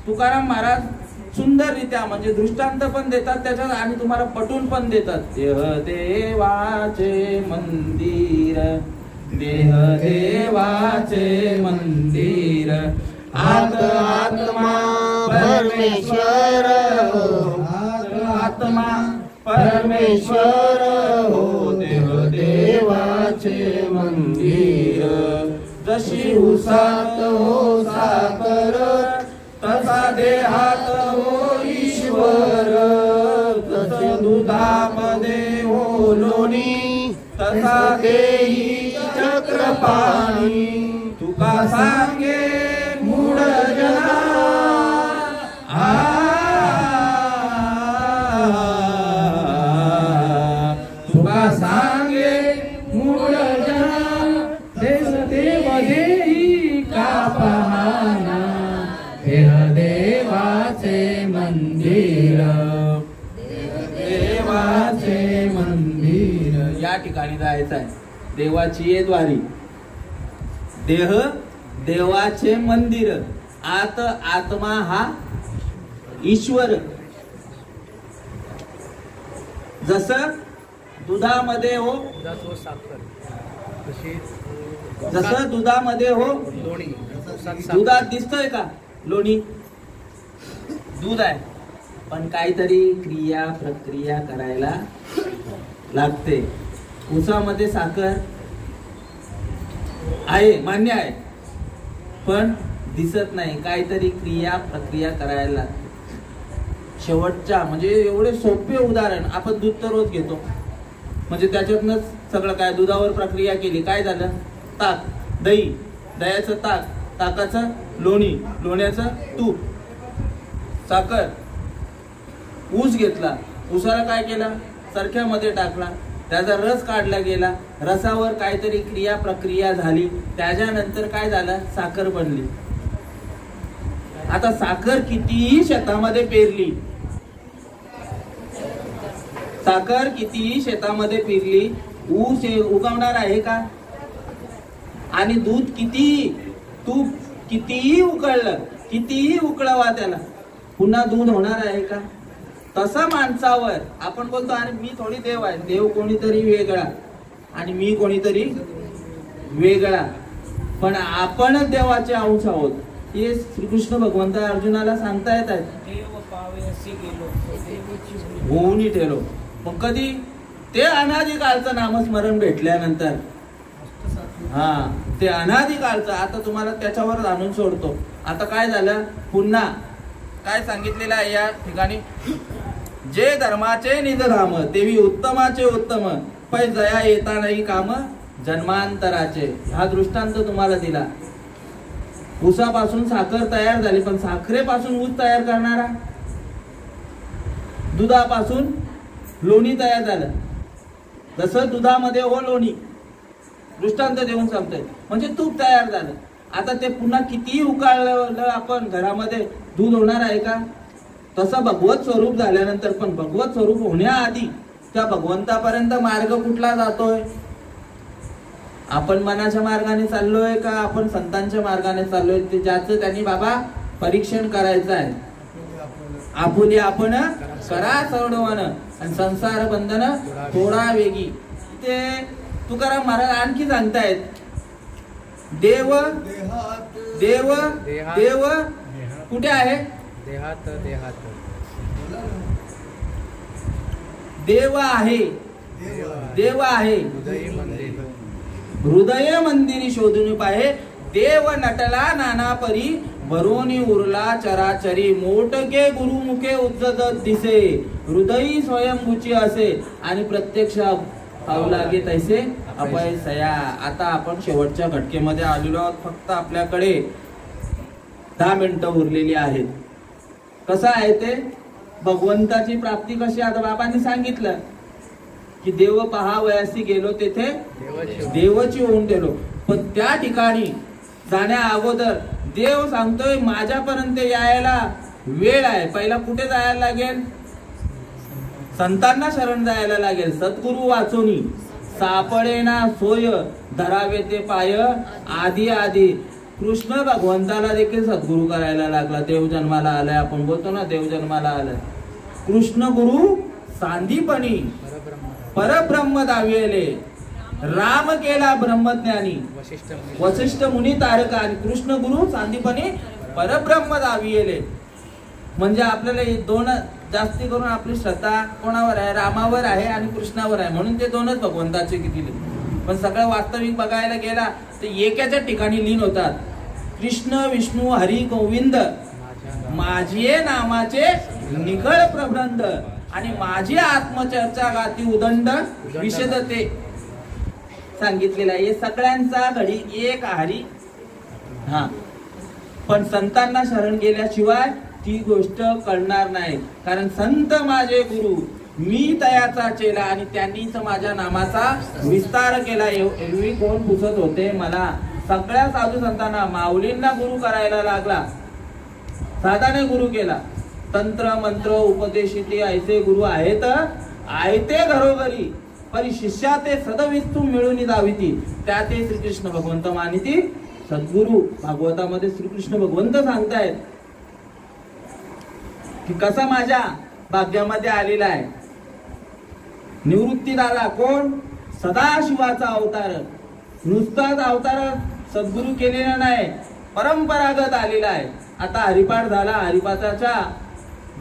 तुकाराम महाराज सुंदररित्या म्हणजे दृष्टांत पण देतात त्याच्यात आणि तुम्हाला पटवून पण देतात. देह देवाचे मंदिर, देह देवाचे मंदिर, आत आत्मा परमेश्वर हो, आत्मा परमेश्वर हो, देह देवाचे मंदिर. जशी उसात हो साकर, तसा देहात हो ईश्वर. तसे दुधामध्ये हो लोणी, तसा देही चक्रपाणी. तुका सांगे मूढ जना तुका सांगे मूढ जना, देश देव देही का पाहना. देह देवाचे मंदिर, देवाचे मंदिर. या ठिकाणी जायचं आहे. देवाची आहे द्वारी, देह देवाचे मंदिर, आत आत्मा हा ईश्वर. जसं दुधामध्ये हो, दुधात साखर तशी जसं दुधामध्ये हो लोणी, उसात साखर. दुधात दिसतोय का लोणी? दूध आहे पण काहीतरी क्रिया प्रक्रिया करायला लागते. उसामध्ये साखर आहे मान्य आहे पण दिसत नाही, काहीतरी क्रिया प्रक्रिया करायला लागते. शेवटच्या म्हणजे एवढे सोपे उदाहरण, आपण दूध तर रोज घेतो म्हणजे त्याच्यातनंच सगळं काय. दुधावर प्रक्रिया केली काय झालं? ताक, दही, दह्याचं ताक, ताकाचं लोणी, लोण्याचं तूप, साखर. ऊस घेतला, ऊसाला काय केला? सरख्यामध्ये टाकला, त्याचा रस काढला गेला, रसावर काहीतरी क्रिया प्रक्रिया झाली, त्याच्यानंतर काय झालं? साखर बनली. आता साखर कितीही शेतामध्ये पेरली, साखर कितीही शेतामध्ये पेरली, ऊस उगवणार आहे का? आणि दूध कितीही, तूप कितीही उकळलं, कितीही उकळवा त्याला, पुन्हा दूध होणार आहे का? तसं माणसावर आपण बोलतो आणि मी थोडी देव आहे, देव कोणीतरी वेगळा आणि मी कोणीतरी वेगळा, पण आपणच देवाचे अंश आहोत. हे श्रीकृष्ण भगवंत अर्जुनाला सांगता येत आहेत. होऊन ठेलो. मग कधी? ते अनादिकाळचं नामस्मरण भेटल्यानंतर. हा ते अनादिकाळचं. आता तुम्हाला त्याच्यावर आणून सोडतो. आता काय झालं? पुन्हा काय सांगितलेलं आहे या ठिकाणी? जे धर्माचे निजधाम देवी उत्तमाचे उत्तम, पै जया येता नाही काम जन्मांतराचे. हा दृष्टांत तुम्हाला दिला. ऊसापासून साखर तयार झाली, पण साखरेपासून ऊस तयार करणारा, दुधापासून लोणी तयार झालं. जसं दुधामध्ये हो लोणी, दृष्टांत देऊन सांगतोय. म्हणजे तूप तयार झालं. आता ते पुन्हा कितीही उकाळलं आपण घरामध्ये, दूध होणार आहे का? तसं भगवत स्वरूप झाल्यानंतर, पण भगवत स्वरूप होण्याआधी त्या भगवंतापर्यंत मार्ग कुठला जातोय? आपण मनाच्या मार्गाने चाललोय का आपण संतांच्या मार्गाने चाललोय? ते ज्याचं त्यांनी बाबा परीक्षण करायचं आहे. आपुली आपण करा सोडवण आणि संसार बंधन थोडा वेगी. ते तुकाराम महाराज आणखी सांगतायत, देव देव देव कुठे आहे? देहात देहात देव आहे, देव आहे हृदय मंदिरी शोधून पाहे. देव नटला नाना परी भरोनी उरला चराचरी. मोटके गुरुमुखे उज्जत दिसे हृदयी स्वयंभूची असे आणि प्रत्यक्ष पाहू लागे तैसे अपयसया. आता आपण शेवटच्या घटकेमध्ये आलेलो आहोत. फक्त आपल्याकडे 10 मिनिटं उरलेली आहेत. कसं आहे ते भगवंताची प्राप्ती कशी? आता बाबांनी सांगितलं की देव पहावयासी गेलो तेथे देवची होऊन गेलो. पण त्या ठिकाणी जाण्या अगोदर देव सांगतोय माझ्यापर्यंत यायला वेळ आहे. पहिला कुठे जायला लागेल? संतांना शरण जायला लागेल. सद्गुरु वाचोनी सापडे ना सोय धरावे ते पाय आधी आधी. कृष्ण भगवंताला देखील सद्गुरु करायला लागला. देव जन्माला आलाय, आपण बोलतो ना देव जन्माला आलाय. कृष्ण गुरु सांदीपणी परब्रह्म दाविले. राम केला ब्रह्मज्ञानी वशिष्ठ मुनी तारका आणि कृष्ण गुरु सांदीपणी परब्रह्म दाविले. म्हणजे आपल्याला हे दोन जास्ती करून आपली श्रद्धा कोणावर आहे? रामावर आहे आणि कृष्णावर आहे. म्हणून ते दोनच भगवंताचे किती. पण सगळं वास्तविक बघायला गेला ते एकाच्या ठिकाणी लीन होतात. कृष्ण विष्णू हरी गोविंद माझे नामाचे निखळ प्रबंध आणि माझी आत्मचर्चा गाती उदंड विशदते सांगितलेलं आहे. हे सगळ्यांचा घडी एक हरी. हा, पण संतांना शरण गेल्याशिवाय ती गोष्ट कळणार नाही. कारण संत माझे गुरु मी तयाचा चेला आणि त्यांनीच माझ्या नामाचा विस्तार केला. एरवी कोण पुसत होते मला? सगळ्या साधू संतांना माऊलींना गुरु करायला लागला. साधाने गुरु केला. तंत्र मंत्र उपदेशिते ऐसे गुरु आहेत आयते घरोघरी परी शिष्या ते सदविस्तू मिळून दाविती. त्या ते श्रीकृष्ण भगवंत मानिती सद्गुरु. भागवतामध्ये श्रीकृष्ण भगवंत सांगतायत की कसा माझ्या भाग्यामध्ये आलेला आहे. निवृत्ती दादा कोण? सदाशिवाचा अवतार. नुसताच अवतार सद्गुरु केलेला नाही, परंपरागत आलेला आहे. आता हरिपाठ झाला. हरिपाठाच्या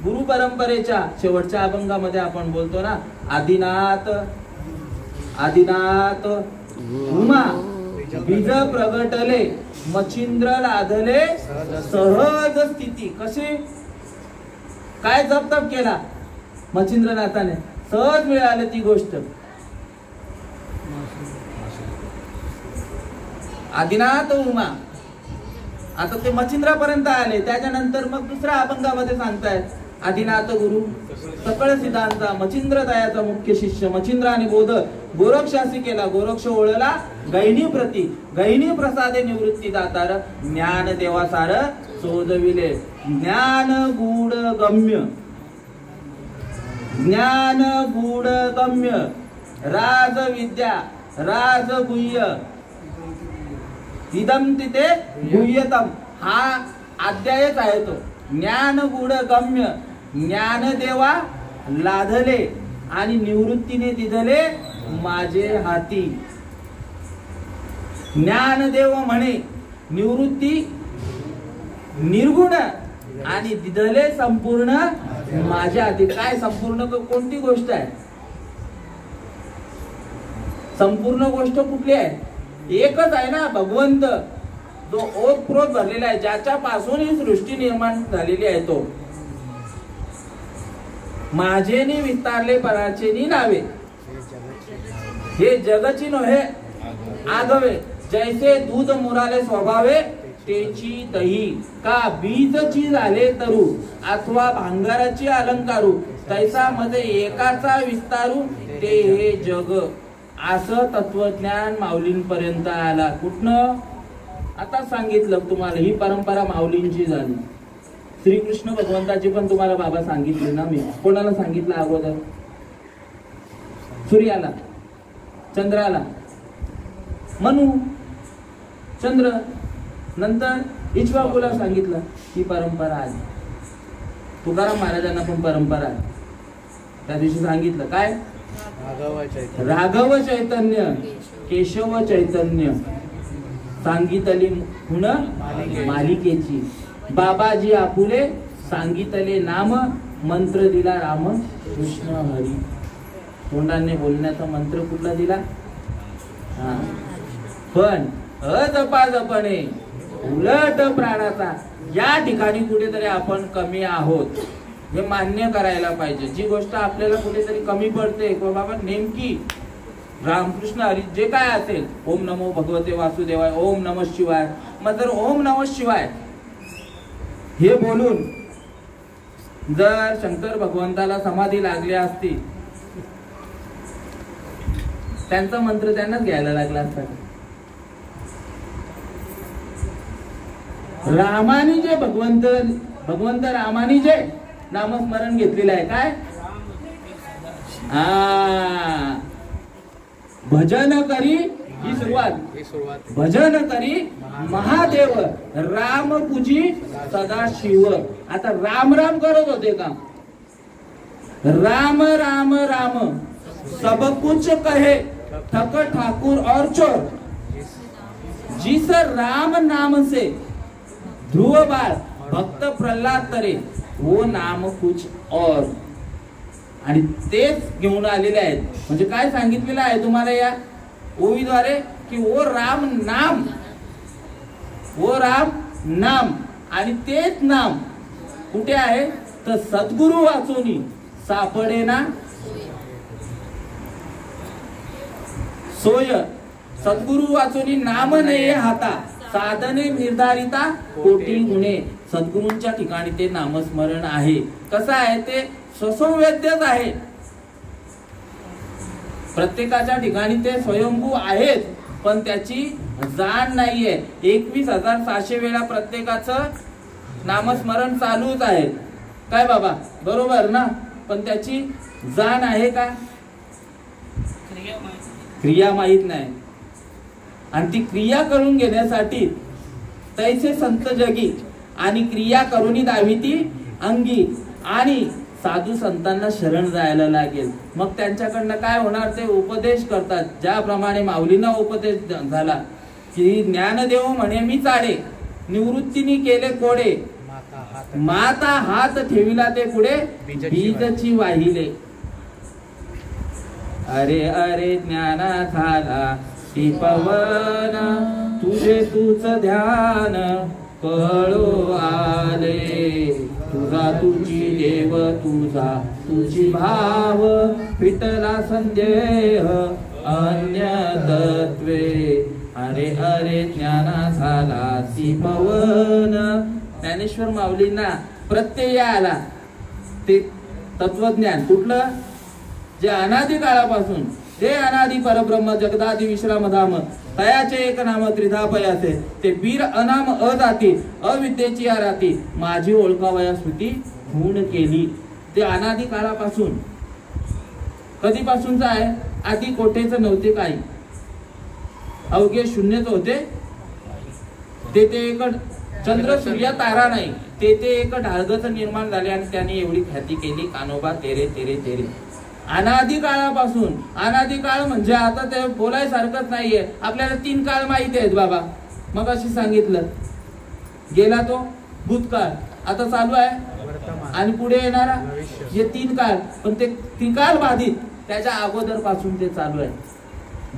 गुरु परंपरेच्या शेवटच्या अभंगामध्ये आपण बोलतो ना आदिनाथ आदिनाथ उमा बीज प्रगटले मच्छिंद्र लाधले सहज स्थिती. कशी काय जप तप केला मच्छिंद्रनाथाने, सहज मिळाली ती गोष्ट. आदिनाथ उमा. आता ते मच्छिंद्रापर्यंत आले. त्याच्यानंतर मग दुसऱ्या अभंगामध्ये सांगतायत आदिनाथ गुरु सकळ सिद्धांचा मच्छिंद्र दयाचा मुख्य शिष्य. मच्छिंद्राने बोध गोरक्षासी केला. गोरक्ष ओळला गैनी प्रती गैनी प्रसादे निवृत्ती दातार. ज्ञान देवासार शोधविले. ज्ञान गूढ गम्य ज्ञान गूढ गम्य राज विद्या राज गुह्य इदम तिथे गुह्यतम. हा अध्यायच आहे तो. ज्ञान गूढ गम्य ज्ञान देवा लाधले आणि निवृत्तीने दिधले माझे हाती. ज्ञानदेव म्हणे निवृत्ती निर्गुण आणि दिधले संपूर्ण माझ्या हाती. काय संपूर्ण कोणती गोष्ट आहे? संपूर्ण गोष्ट कुठली आहे? एकच आहे ना, भगवंत जो ओतप्रोत भरलेला आहे, ज्याच्या पासून ही सृष्टी निर्माण झालेली आहे. तो माझेनी विस्तारले पराचेनी नावे. हे जगची नव्हे आगवे. जैसे दूध मुराले स्वभावे तेची दही. का बीजची झाले तरू अथवा भांगाराची अलंकारू. तैसा मध्ये एकाचा विस्तारू ते हे जग. असं तत्वज्ञान माऊलींपर्यंत आला. कुठनं? आता सांगितलं तुम्हाला. ही परंपरा माऊलींची झाली. श्रीकृष्ण भगवंताची पण तुम्हाला बाबा सांगितले ना. मी कोणाला सांगितलं अगोदर? सूर्याला, चंद्राला, मनु, चंद्र, नंतर इक्ष्वाकुला सांगितलं. ही परंपरा आली. तुकाराम महाराजांना पण परंपरा आली. त्या दिवशी सांगितलं काय? राघव चैतन्य, केशव चैतन्य सांगितली खुण मालिकेची. बाबाजी आपुले सांगितले नाम, मंत्र दिला राम कृष्ण हरी. तोंडाने बोलण्याचा मंत्र कुठला दिला? पण अजपाजपणे उलट प्राणाचा. या ठिकाणी कुठेतरी आपण कमी आहोत हे मान्य करायला पाहिजे. जी गोष्ट आपल्याला कुठेतरी कमी पडते किंवा बाबा नेमकी रामकृष्ण हरी जे काय असेल, ओम नमो भगवते वासुदेवाय, ओम नमः शिवाय, मग जर ओम नमः शिवाय हे बोलून जर शंकर भगवंताला समाधी लागली असती, त्यांचा मंत्र त्यांनाच घ्यायला लागला असता. रामानी जे भगवंत रामानी जे नामस्मरण घेतलेलं आहे काय? भजन करी ही सुरुवात. भजन करी महादेव, राम पूजी सदा शिव. आता राम राम करत होते का? राम राम राम सब कुछ कहे ठक ठाकुर और चोर. जिस राम नाम से ध्रुव बाळ भक्त प्रल्हाद तरे वो नाम कुछ और. आणि तेच घेऊन आलेले आहेत. म्हणजे काय सांगितलेलं आहे तुम्हाला या ओवीद्वारे की वो राम नाम आणि तेच नाम कुठे आहे तर सद्गुरु वाचोनी सापडे ना सोय. सद्गुरु वाचोनी नाम नये हाता, साधने निर्धारिता कोटी गुणे. सद्गुरूंच्या ठिकाणी ते नामस्मरण आहे. कसं आहे ते स्वसंवेद्यच आहे. प्रत्येकाच्या ठिकाणी ते स्वयंभू आहेत, पण त्याची जाण नाहीये. 21,700 वेळा प्रत्येकाचं नामस्मरण चालूच आहे. काय बाबा बरोबर ना? पण त्याची जाण आहे का? क्रिया माहित नाही. आणि ती क्रिया करून घेण्यासाठी तैसे संत जगी आणि क्रिया करूनी दावी ती अंगी. आणि साधू संतांना शरण जायला लागेल. मग त्यांच्याकडनं काय होणार? ते उपदेश करतात. ज्याप्रमाणे माऊलींना उपदेश झाला की ज्ञानदेव म्हणे मी चाडे, निवृत्तीने केले कोडे, माता हात ठेविला ते पुढे बीजची वाहिले. अरे अरे ज्ञाना झाला ती पवन, तुझे तुझ ध्यान कळो आले. तुझा तुझी देव, तुझा तुझी भाव, फिटला संदेह अन्य तत्वे. अरे अरे ज्ञाना झाला ती पवन. ज्ञानेश्वर माऊलींना प्रत्यय आला. ते तत्वज्ञान कुठलं? जे अनादी काळापासून, ते अनादी परब्रह्म जगदादी विश्रामधाम, तयाचे एक नाम त्रिधा पयासे. ते वीर अनाम अजाती, अविद्येची आराती, माझी ओळखावया स्तुती खूण केली. ते अनादी काळापासून. कधीपासूनच आहे? आधी कोठेच नव्हते काही, अवघे शून्यच होते. ते एक चंद्र सूर्य तारा नाही, ते एक ढाळगच निर्माण झाले आणि त्याने एवढी ख्याती केली. कानोबा तेरे तेरे तेरे. अनादी काळापासून. अनादी काळ म्हणजे आता ते बोलायसारखंच नाहीये. आपल्याला 3 काळ माहिती आहेत बाबा. मग अशी सांगितलं गेला तो भूतकाळ, आता चालू आहे आणि पुढे येणारा हे 3 काळ. पण ते त्रिकाळ बाधित त्याच्या अगोदर पासून ते चालू आहे.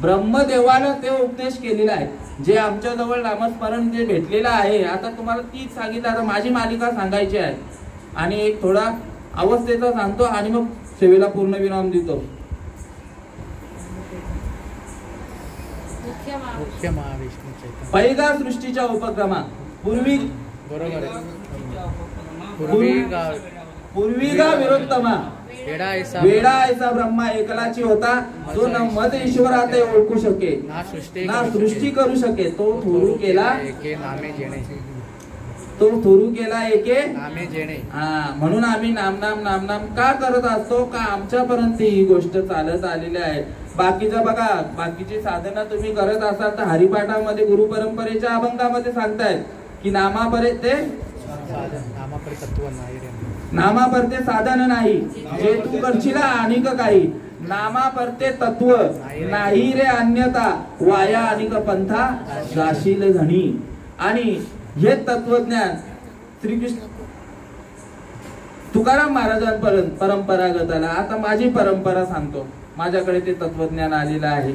ब्रह्मदेवाला ते उपदेश केलेला आहे. जे आमच्या जवळ नामस्मरण जे भेटलेलं आहे, आता तुम्हाला तीच सांगितलं. आता माझी मालिका सांगायची आहे आणि एक थोडा अवस्थेचा सांगतो आणि मग सेवेला पूर्ण विराम देतो. पैगा सृष्टीच्या उपक्रमा पूर्वी पूर्वीगा विरोत्तमा वेडा ऐसा ब्रह्मा एकलाची होता, जो न मद ईश्वरा ते ओळखू शके, ना सृष्टी करू शके, तो थोरू केला तो थोरू केला एके नामे जेणे. म्हणून आम्ही नामनाम नामनाम का करत असतो का आमच्यापर्यंत ही गोष्ट चालत आलेली आहे. बाकीचं बघा, बाकीची साधना तुम्ही करत असाल तर हरिपाठामध्ये गुरु परंपरेच्या अभंगामध्ये सांगतायत की नामापरे ते नामापरे तत्व नाही रे. नामापरते साधन नाही जे तू करशील अनेक काही. नामापरते तत्व नाही रे अन्यथा वाया अनेक पंथा जाशील धनी. आणि हे तत्वज्ञान श्रीकृष्ण तुकाराम महाराजांपर्यंत परंपरागत आला. आता माझी परंपरा सांगतो, माझ्याकडे ते तत्वज्ञान आलेलं आहे.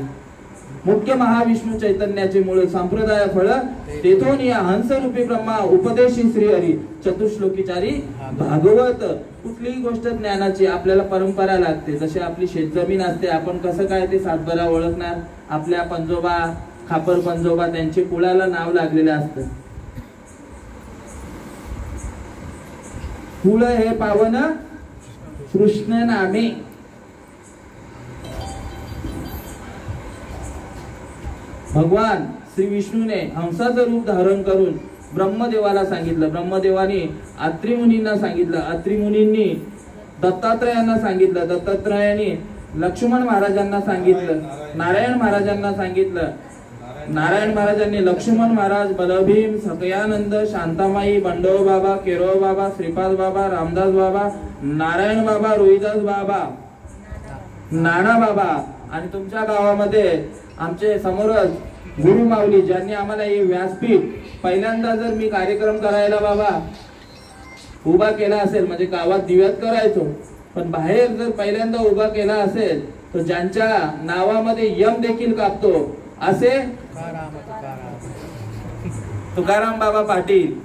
मुख्य महाविष्णू चैतन्याचे मूळ संप्रदाय फळ तेथून या हंसरूपी ब्रह्मा उपदेशी श्रीहरी चतुश्लोकीचारी भागवत. कुठलीही गोष्ट ज्ञानाची आपल्याला परंपरा लागते. जशी आपली शेतजमीन असते, आपण कसं काय ते सातबारा ओळखणार. आपल्या पंजोबा खापर पंजोबा त्यांचे कुळाला नाव लागलेलं असतं. कुळ हे पावन कृष्ण नामे. भगवान श्री विष्णूने हंसाचं रूप धारण करून ब्रह्मदेवाला सांगितलं. ब्रह्मदेवाने अत्रि मुनींना सांगितलं. अत्रि मुनींनी दत्तात्रयांना सांगितलं. दत्तात्रयाने लक्ष्मण महाराजांना सांगितलं. नारायण महाराजांना सांगितलं. नारायण महाराजांनी लक्ष्मण महाराज, बलभीम, सकयानंद, शांतामाई, बंडो बाबा, केरो बाबा, श्रीपाद बाबा, रामदास बाबा, नारायण बाबा, रोहिदास बाबा, नाना बाबा. आणि तुमच्या गावामध्ये आमचे समोरच गुरु माऊली ज्यांनी आम्हाला हे व्यासपीठ पहिल्यांदा जर मी कार्यक्रम करायला बाबा उभा केला असेल, म्हणजे गावात दिव्यात करायचो, पण बाहेर जर पहिल्यांदा उभा केला असेल तर ज्यांच्या नावामध्ये यम देखील कापतो असे तुकाराम बाबा पाटील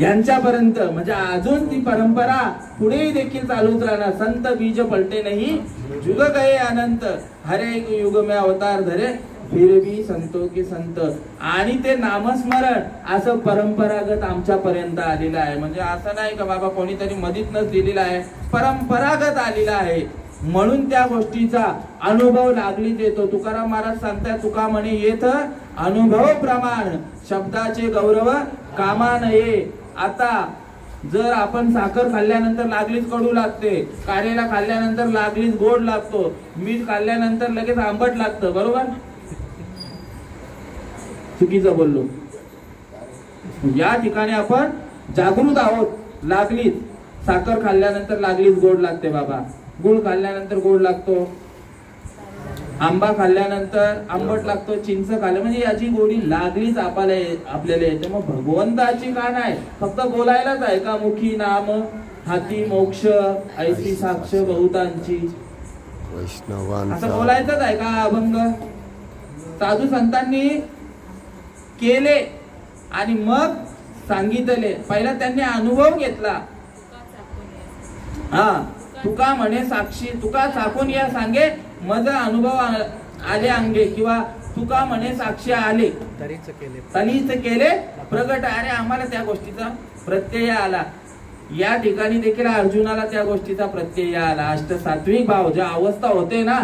यांच्यापर्यंत, म्हणजे अजून ती परंपरा पुढे देखील चालूच राहणार. संत बीज पलटे नाही जुग गए अनंत, हरे युग में अवतार धरे फिर भी संतो के संत. आणि ते नामस्मरण असं परंपरागत आमच्यापर्यंत आलेलं आहे. म्हणजे असं नाही का बाबा कोणीतरी मधीतनच दिलेला आहे, परंपरागत आलेला आहे. म्हणून त्या गोष्टीचा अनुभव लागलीच येतो. तुकाराम महाराज सांगतात, तुका म्हणे येथ अनुभव प्रमाण शब्दाचे गौरव कामा नये. आता जर आपण साखर खाल्ल्यानंतर लागलीच कडू लागते, कारेला खाल्ल्यानंतर लागलीच गोड लागतो, मीठ खाल्ल्यानंतर लगेच आंबट लागतं, बरोबर? चुकीचं बोललो. या ठिकाणी आपण जागृत आहोत. लागलीच साखर खाल्ल्यानंतर लागलीच गोड लागते बाबा, गुळ खाल्ल्यानंतर गोड लागतो, आंबा खाल्ल्यानंतर आंबट लागतो, चिंच खाल्लं म्हणजे याची गोडी लागलीच आपल्याला येते. मग भगवंताची का नाही, फक्त बोलायलाच आहे का? मुखी नाम हाती मोक्ष ऐसी साक्ष बहुतांची, असं बोलायचंच आहे का अभंग? साधू संतांनी केले आणि मग सांगितले. पहिला त्यांनी अनुभव घेतला. हा, तुका म्हणे साक्षी, तुका चाकून या सांगे मज अनुभव आले अंगे, किंवा तुका म्हणे साक्षी आले तरीच केले प्रगट. अरे आम्हाला त्या गोष्टीचा प्रत्यय आला. या ठिकाणी देखील अर्जुनाला त्या गोष्टीचा प्रत्यय आला. अष्टसात्विक भाव ज्या अवस्था होते ना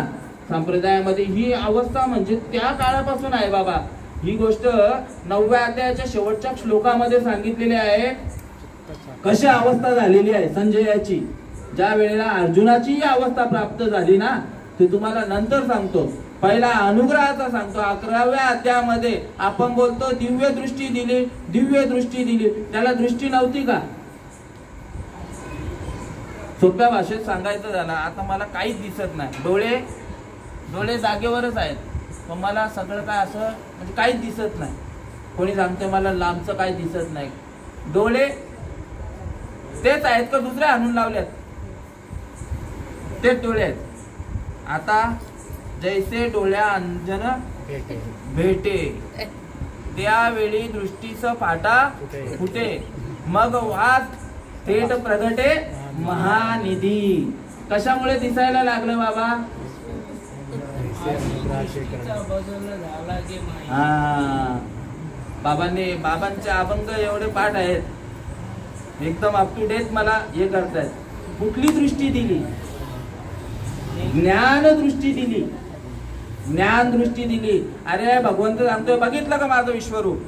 संप्रदायामध्ये, ही अवस्था म्हणजे त्या काळापासून आहे बाबा. ही गोष्ट 9व्या अध्यायाच्या शेवटच्या श्लोकामध्ये सांगितलेली आहे. कशी अवस्था झालेली आहे संजयाची. ज्या वेळेला अर्जुनाची ही अवस्था प्राप्त झाली ना, ते तुम्हाला नंतर सांगतो. पहिला अनुग्रहाचा सांगतो. 11व्या अध्यायामध्ये आपण बोलतो दिव्य दृष्टी दिली, दिव्य दृष्टी दिली. त्याला दृष्टी नव्हती का? सोप्या भाषेत सांगायचं झालं, आता मला काहीच दिसत नाही. डोळे जागेवरच आहेत, पण मला सगळं काय असं म्हणजे काहीच दिसत नाही. कोणी सांगते मला लांबचं काही दिसत नाही. डोळे तेच आहेत का दुसरे आणून लावल्यात? तेच डोळे आहेत. आता जैसे डोळ्या अंजन भेटे त्यावेळी दृष्टीचा फाटा फुटे, मग वाद थेट प्रगटे महानिधी. कशामुळे दिसायला लागलं बाबा? हा, बाबांचे अभंग एवढे पाठ आहेत, एकदम अप टू डेट मला हे करतायत. कुठली दृष्टी दिली? ज्ञान दृष्टी दिली, ज्ञान दृष्टी दिली. अरे भगवंत सांगतोय, बघितलं का माझं विश्वरूप?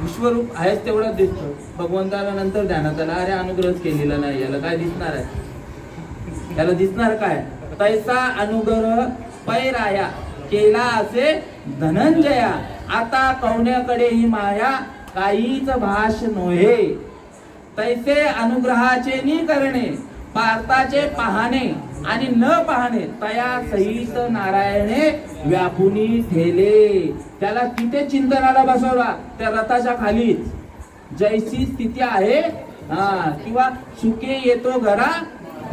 विश्वरूप आहेच तेवढाच दिसतो. भगवंताला नंतर ध्यानात आला, अरे अनुग्रहच केलेला नाही, याला काय दिसणार आहे, याला दिसणार काय. तैसा अनुग्रह पैराया केला असे धनंजया, आता कवण्याकडे ही माया काहीच भाष नोहे. तैसे अनुग्रहाचे नि करणे पार्थाचे पाहणे आणि न पाहणे तया सहित नारायणे व्यापुनी ठेले. त्याला तिथे चिंतनाला बसवला, त्या रथाच्या खालीच. जैसी स्थिती आहे किंवा सुखे येतो घरा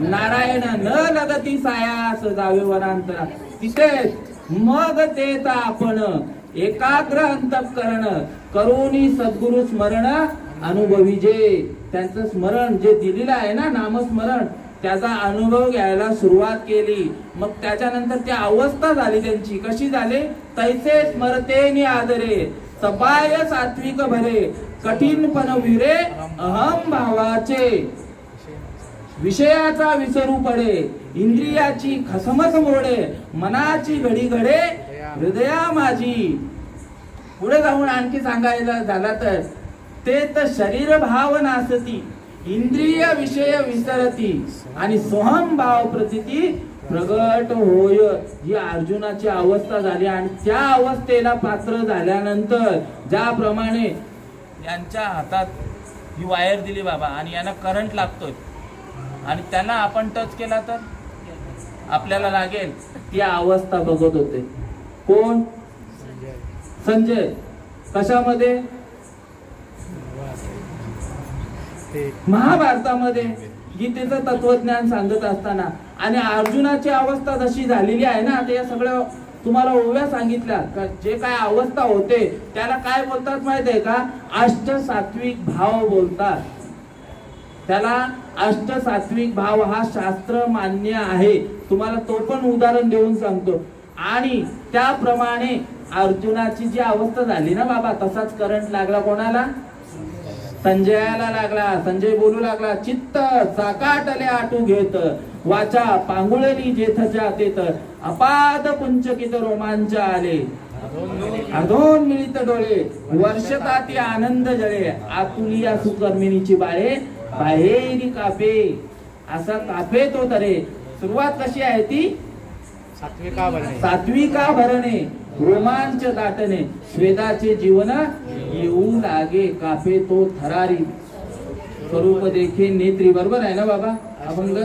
नारायण न लगती सायास जावे वनांतरा. तिथेच मग तेच आपण एकाग्र अंतःकरण करूनी सद्गुरु स्मरण अनुभवीजे. त्यांचं स्मरण जे दिलेलं आहे ना, नामस्मरण, त्याचा अनुभव घ्यायला सुरुवात केली. मग त्याच्यानंतर ती अवस्था झाली त्यांची. कशी झाली. तैसे स्मरते नि आदरे तपाय सात्विक भरे कठीणपण विरे अहम भावाचे. विषयाचा विसरू पडे इंद्रियाची खसमस मोडे मनाची घडी घडे हृदया माझी. पुढे जाऊन आणखी सांगायला झाला तर ते तर शरीर भाव नासती इंद्रिय विषय विसरती आणि सोहम भाव प्रतीती प्रगट होय. ही अर्जुनाची अवस्था झाली. आणि त्या अवस्थेला पात्र झाल्यानंतर ज्याप्रमाणे यांच्या हातात ही वायर दिली बाबा आणि यांना करंट लागतोय आणि त्यांना आपण टच केला तर आपल्याला लागेल, ती अवस्था बघत होते. कोण. संजय. कशामध्ये. महाभारतामध्ये गीतेचं तत्वज्ञान सांगत असताना. आणि अर्जुनाची अवस्था जशी झालेली आहे ना, ते सगळं तुम्हाला ओव्या सांगितल्या. जे काय अवस्था होते त्याला काय बोलतात माहित आहे का. अष्ट सात्विक भाव बोलतात त्याला. अष्ट सात्विक भाव हा शास्त्र मान्य आहे. तुम्हाला तो पण उदाहरण देऊन सांगतो. आणि त्याप्रमाणे अर्जुनाची जी अवस्था झाली ना बाबा, तसाच करंट लागला कोणाला. संजयाला लागला. संजय बोलू लागला, चित्त चाकाटले आटू घेत वाचा पांगुळली जेथच्या तेथ अपाद पुंचकित रोमांच आले अधोन मिळित डोळे वर्षताती आनंद जळे आतुलिया सुकर्मिणीची बाळे बाहेरी कापे. असा कापे तो तरे. सुरुवात कशी आहे ती. सात्विका भरणे रोमांच दाटणे स्वेदाचे जीवन येऊ लागे कापे तो थरारी स्वरूप देखे नेत्री. बरोबर आहे ना बाबा. अभंग.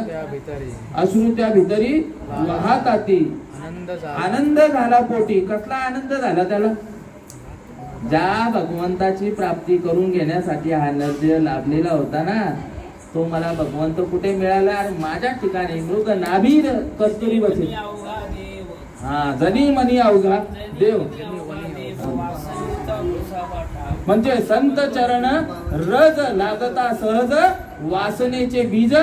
अश्रू त्या भितरी वाहताती आनंद झाला पोटी. कसला आनंद झाला त्याला. ज्या भगवंताची प्राप्ती करून घेण्यासाठी हा नर्जय लाभलेला होता ना, तो मला भगवंत कुठे मिळाला. आणि माझ्या ठिकाणी मृग नाभीर कस्तुरी बसे. जनी मनी अवघा देव. म्हणजे संत चरण रज लागता सहज वासनेचे बीज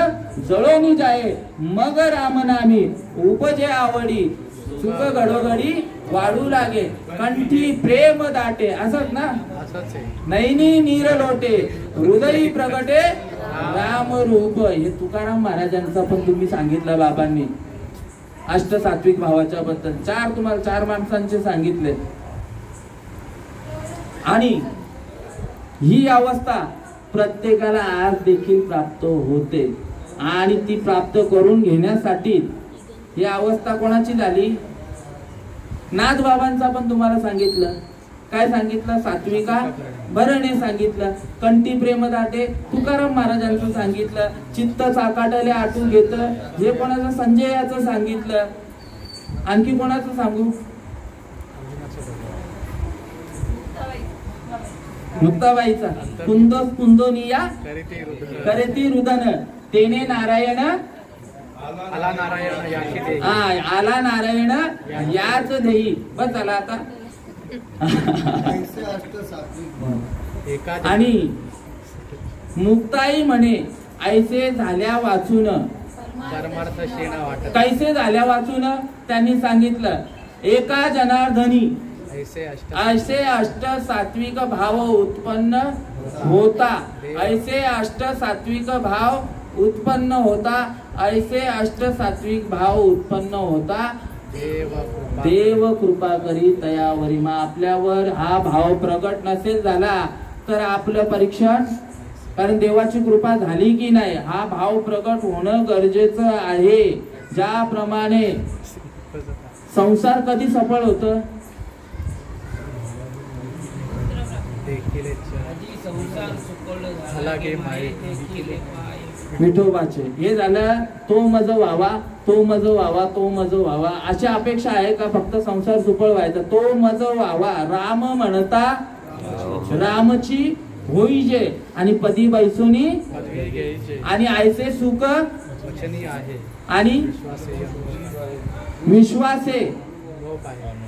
जळोनी जाये मग राम नामी उपजे आवडी सुख घडोघडी वाढू लागे कंठी प्रेम दाटे. असंच ना. नैनी नीर लोटे हृदयी प्रगटे राम रूप. हे तुकाराम महाराजांचा पण तुम्ही सांगितलं बाबांनी. अष्ट सात्विक भावाच्या बद्दल तुम्हाला चार माणसांचे सांगितले. आणि ही अवस्था प्रत्येकाला आज देखील प्राप्त होते. आणि ती प्राप्त करून घेण्यासाठी ही अवस्था कोणाची झाली. नाथ बाबांचा पण तुम्हाला सांगितलं. काय सांगितलं. सात्विका भरणे सांगितलं. कंठी प्रेम दाटे तुकाराम महाराजांचं सांगितलं. चित्त चाकाटले आटून घेत हे कोणाचं. संजयाचं सांगितलं. आणखी कोणाचं सांगू. मुक्ताबाईचा. कुंद कुंदोनिया करेती रुदन तेने नारायण आला नारायण याच देई. बस झाला आता. आणि मुक्ताई म्हणे ऐसे झाल्या वाचून कैसे झाल्या वाचून त्यांनी सांगितलं. एका जनार्दनी ऐसे अष्ट सात्विक भाव उत्पन्न होता. ऐसे अष्ट सात्विक भाव उत्पन्न होता. ऐसे अष्ट सात्विक भाव उत्पन्न होता. देव कृपा करी तयावरी. मग आपल्यावर हा भाव प्रकट नसेल झाला तर आपलं परीक्षण, कारण देवाची कृपा झाली की नाही हा भाव प्रकट होणं गरजेचं आहे. ज्याप्रमाणे संसार कधी सफळ होतं? विठोबाचे हे झालं, तो मज व्हावा, तो मज व्हावा, तो मज व्हावा अशी अपेक्षा आहे का फक्त संसार सुफळ व्हायचा? तो मज व्हावा राम म्हणता रामची होईजे आणि पदी बैसुनी आणि ऐसे सुख आणि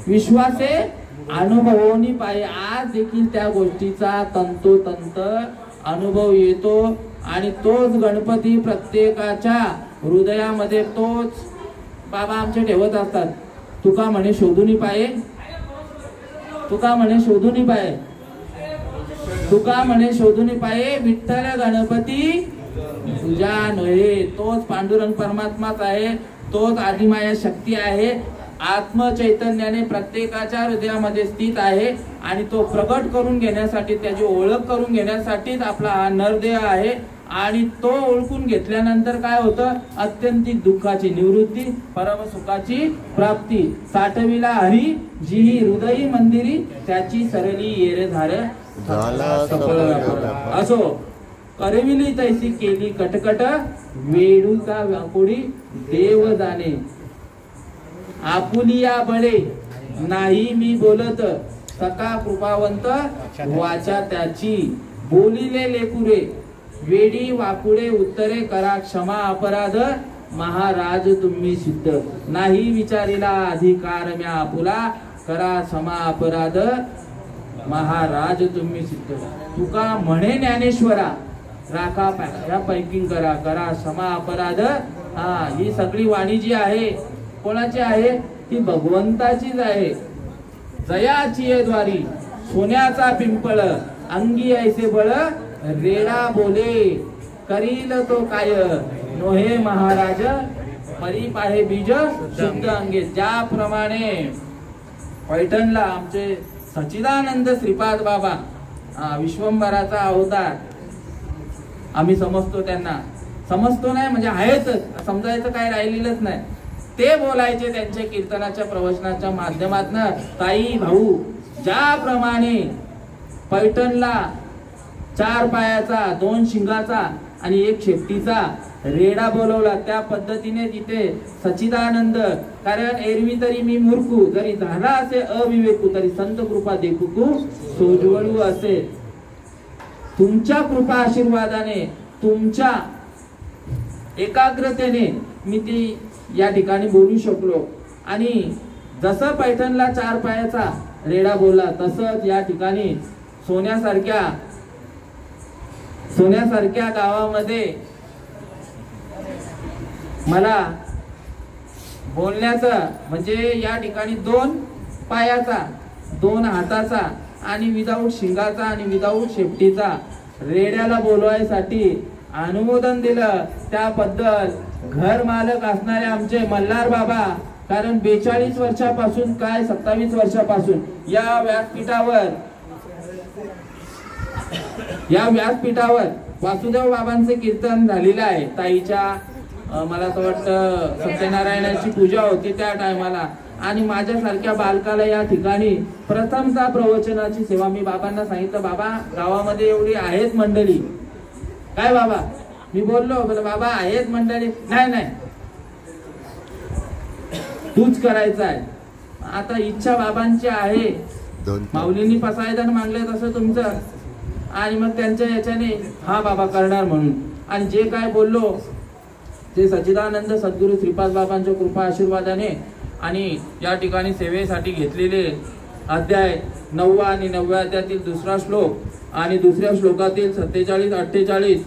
विश्वासे अनुभवोनी पाहिजे. आज देखील त्या गोष्टीचा तंतोतंत अनुभव येतो आणि तोच गणपती प्रत्येकाच्या हृदयामध्ये तोच बाबा आमचे ठेवत असतात. तुका म्हणे शोधून पाये, तुका म्हणे शोधून पाये, तुका म्हणे शोधून पाये विठ्ठल गणपती तुझ्या नव्हे. तोच पांडुरंग परमात्माच आहे, तोच आदिमाया शक्ती आहे, आत्मचैतन्याने प्रत्येकाच्या हृदयामध्ये स्थित आहे आणि तो प्रगट करून घेण्यासाठी, त्याची ओळख करून घेण्यासाठीच आपला हा नरदेह आहे. आणि तो ओळखून घेतल्यानंतर काय होतं? अत्यंतिक दुःखाची निवृत्ती, परम सुखाची प्राप्ती. साठविला हरी जी हृदयी मंदिरी, त्याची सरली येरे धार असो. करविली तैसी केली कटकट, वेडूचा व्याकुळी देव जाणे. आपुलिया बळे नाही मी बोलत, सका कृपावंत वाचा त्याची. बोलिले लेकुरे वेडी वाकुळे उत्तरे, करा क्षमा अपराध महाराज तुम्ही सिद्ध. नाही विचारिला अधिकार म्या आपुला, करा क्षमा अपराध महाराज तुम्ही सिद्ध. तुका म्हणे ज्ञानेश्वरा राखा या पैकी करा, करा क्षमा अपराध. ही सगळी वाणी जी आहे कोणाची आहे? ती भगवंताचीच आहे. जयाची द्वारी सोन्याचा पिंपळ, अंगी ऐसे बळ रेडा बोले, करील तो काय नोहे महाराज, परी पाहे बीज शुद्ध अंगे. ज्याप्रमाणे पैठणला आमचे सच्चिदानंद श्रीपाद बाबा विश्वंभराचा अवतार आम्ही समजतो, त्यांना समजतो नाही म्हणजे आहेतच, समजायचं काय राहिलेलंच नाही. ते बोलायचे त्यांच्या कीर्तनाच्या प्रवचनाच्या माध्यमातून, ताई भाऊ ज्याप्रमाणे पैठणला 4 पायाचा 2 शिंगाचा आणि 1 शेपटीचा रेडा बोलवला, त्या पद्धतीने तिथे सच्चिदानंद. कारण एरवी तरी मी मूर्खू, जरी झाला असे अविवेकू, तरी संत कृपा देखू सोजवळू असे. तुमच्या कृपा आशीर्वादाने, तुमच्या एकाग्रतेने मी ती या ठिकाणी बोलू शकलो. आणि जसं पैठणला 4 पायाचा रेडा बोलला, तसंच या ठिकाणी सोन्यासारख्या गावामध्ये मला बोलण्याचं म्हणजे या ठिकाणी 2 पायाचा 2 हाताचा आणि विदाऊट शिंगाचा आणि विदाऊट शेपटीचा रेड्याला बोलवायसाठी अनुमोदन दिलं. त्याबद्दल घर मालक असणारे आमचे मल्हार बाबा, कारण 42 वर्षापासून काय 27 वर्षापासून या व्यासपीठावर वासुदेव बाबांचे कीर्तन झालेलं आहे. ताईच्या मला असं वाटतं सत्यनारायणाची पूजा होती त्या टायमाला, आणि माझ्यासारख्या बालकाला या ठिकाणी प्रथमता प्रवचनाची सेवा. मी बाबांना सांगितलं, बाबा गावामध्ये एवढी आहेत मंडळी, काय बाबा मी बोललो, बाबा आहेत मंडळी, नाही तूच करायचं आहे. आता इच्छा बाबांची आहे, माऊलींनी पसायदान मागले तसं तुमचं, आणि मग त्यांच्या याच्याने हा बाबा करणार म्हणून. आणि जे काय बोललो ते सच्चिदानंद सद्गुरू श्रीपाद बाबांच्या कृपा आशीर्वादाने आणि या ठिकाणी सेवेसाठी घेतलेले अध्याय 9 आणि 9व्या अध्यायातील 2रा श्लोक आणि 2ऱ्या श्लोकातील 47, 48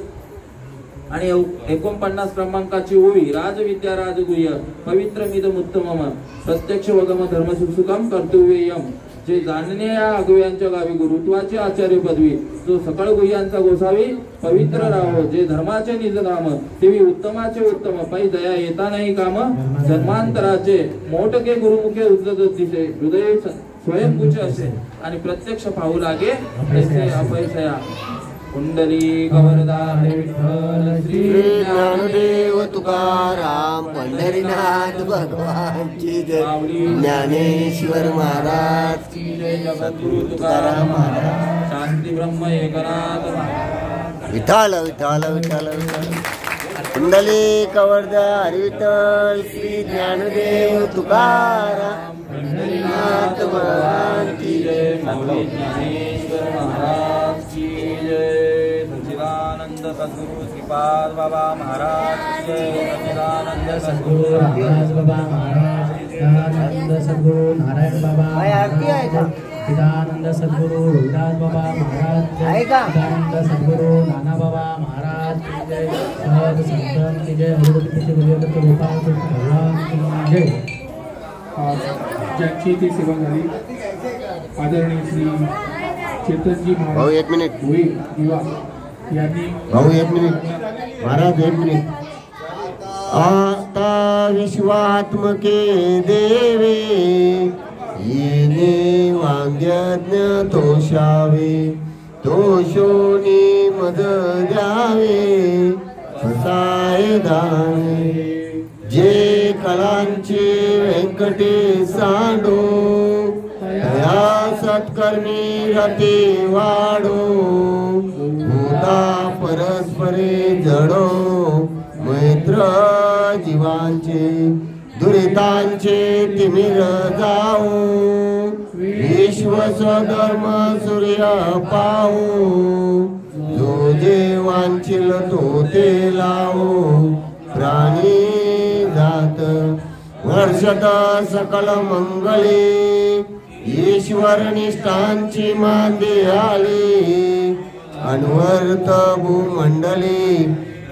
आणि 49 क्रमांकाची ओवी. राजविद्या राजगुह्य पवित्र मिदमुत्तमम प्रत्यक्ष वगम धर्म सुखम कर्तव्यम. जे जाणणे या अगव्यांच्या गावी गुरुत्वाची आचार्य पदवी, जो सकळ गुह्यांचा गोसावी पवित्र राहो. जे धर्माचे निजधाम तेवी उत्तमाचे उत्तम, पायी दया येता नाही काम. जन्मांतराचे मोठके गुरुमुखे उज्जत दिसे, हृदय स्वयंभूचे असे आणि प्रत्यक्ष पाहू लागे तसे अपयशया. कुंडली गवरदा विठ्ठल श्री ज्ञानदेव तुकाराम पंढरीनाथ भगवानची जय. ज्ञानेश्वर महाराज की जय. जगद्गुरु तुकाराम महाराज. शांती ब्रह्म एकनाथ महाराज. विठ्ठल विठ्ठल विठ्ठल विठ्ठल. कुंडली कवरदा विठ्ठल श्री ज्ञानदेव तुकाराम पंढरीनाथ भगवान की जय. ज्ञानेश्वर महाराज की जय. सच्चिदानंद सद्गुरु श्रीपाद बाबा महाराज की जय. सच्चिदानंद सद्गुरु रामदास बाबा महाराज, सच्चिदानंद सद्गुरु नारायण बाबा महाराज, सच्चिदानंद सद्गुरु रोहिदास बाबा महाराज, सच्चिदानंद सद्गुरु नाना बाबा महाराज की जय. सहज संतन की जय. हरिभक्तीचे गुरुदत्त गोपाळ कृष्ण भगवान की जय. आज ज्यांची ती सेवा झाली आदरणीय श्री चेतनजी भाऊ महाराज एक मिनिट. भोई दिवा यांनी भाऊ एक मिनिट. महाराज एक मिनिट. आता विश्वात्मके देवे येणे वांग्यज्ञ तोषावे. तोषोनी मद द्यावे फसाय दाणे. जे कलांचे व्यंकटे सांडो या सत्कर्मी रते वाढो. भूता परस्परे जडो मैत्र जीवांचे दुरितांचे तिमिर जाओ. विश्व स्वधर्म सूर्य पाहू. जो जे वांछिल तो ते लावो. प्राणी जात वर्षत सकल मंगळे. ईश्वर निष्ठांची मांदे आली. अनवर्त भूमंडली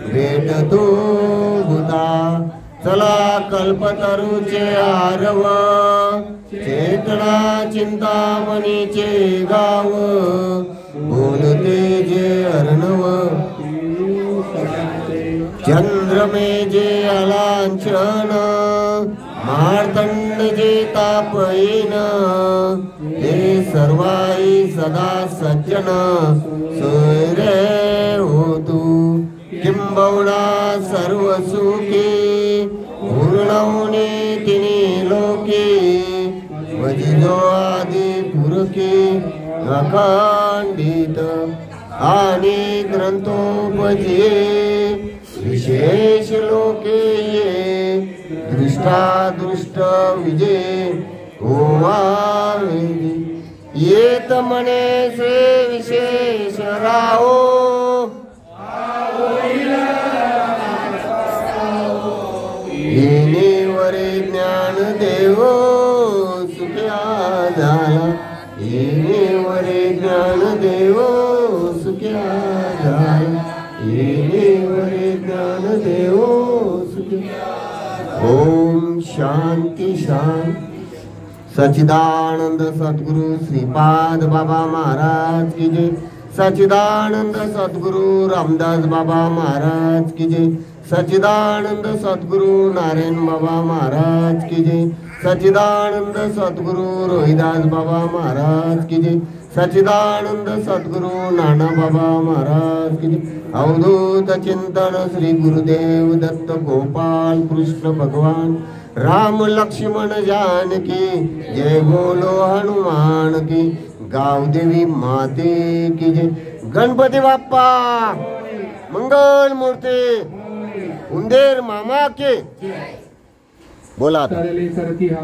भेटतो भूता. चला कल्पतरूचे आरव. चेतना चिंतामणीचे गाव. बोलते जे अर्णव चंद्रमे जे अलांछन. मार्तंड जे तापयीन. हे सर्वाई सदा सज्जन सोयरे होतु. किंबहुना सर्व सुखी पूर्णवने तिने लोके. वजिजो आदि पुरके अखंडित आणि ग्रंथोपजे. विशेष लोके ये दृष्टादृष्ट विजय होवावेदी. येत मने से विशेष राहो. येणे वरे ज्ञान देव सुख्या झाला. येणे वरे ज्ञान देव सुख्या झाला. येणे वरे ज्ञान देव सुख्या. ओम शांती शांती. सच्चिदानंद सद्गुरु श्रीपाद बाबा महाराज की जय. सच्चिदानंद सद्गुरु रामदास बाबा महाराज की जय. सच्चिदानंद सद्गुरु नारायण बाबा महाराज की जय. सच्चिदानंद सद्गुरु रोहिदास बाबा महाराज की जय. सच्चिदानंद सद्गुरु नाना बाबा महाराज की जय. अवधूत चिंतन श्री गुरुदेव दत्त गोपाल कृष्ण भगवान. राम लक्ष्मण जानकी जय. बोलो हनुमान की. गावदेवी माते की जय. गणपती बाप्पा मंगल मूर्ती. उंदेर मामा के बोला. सरती हा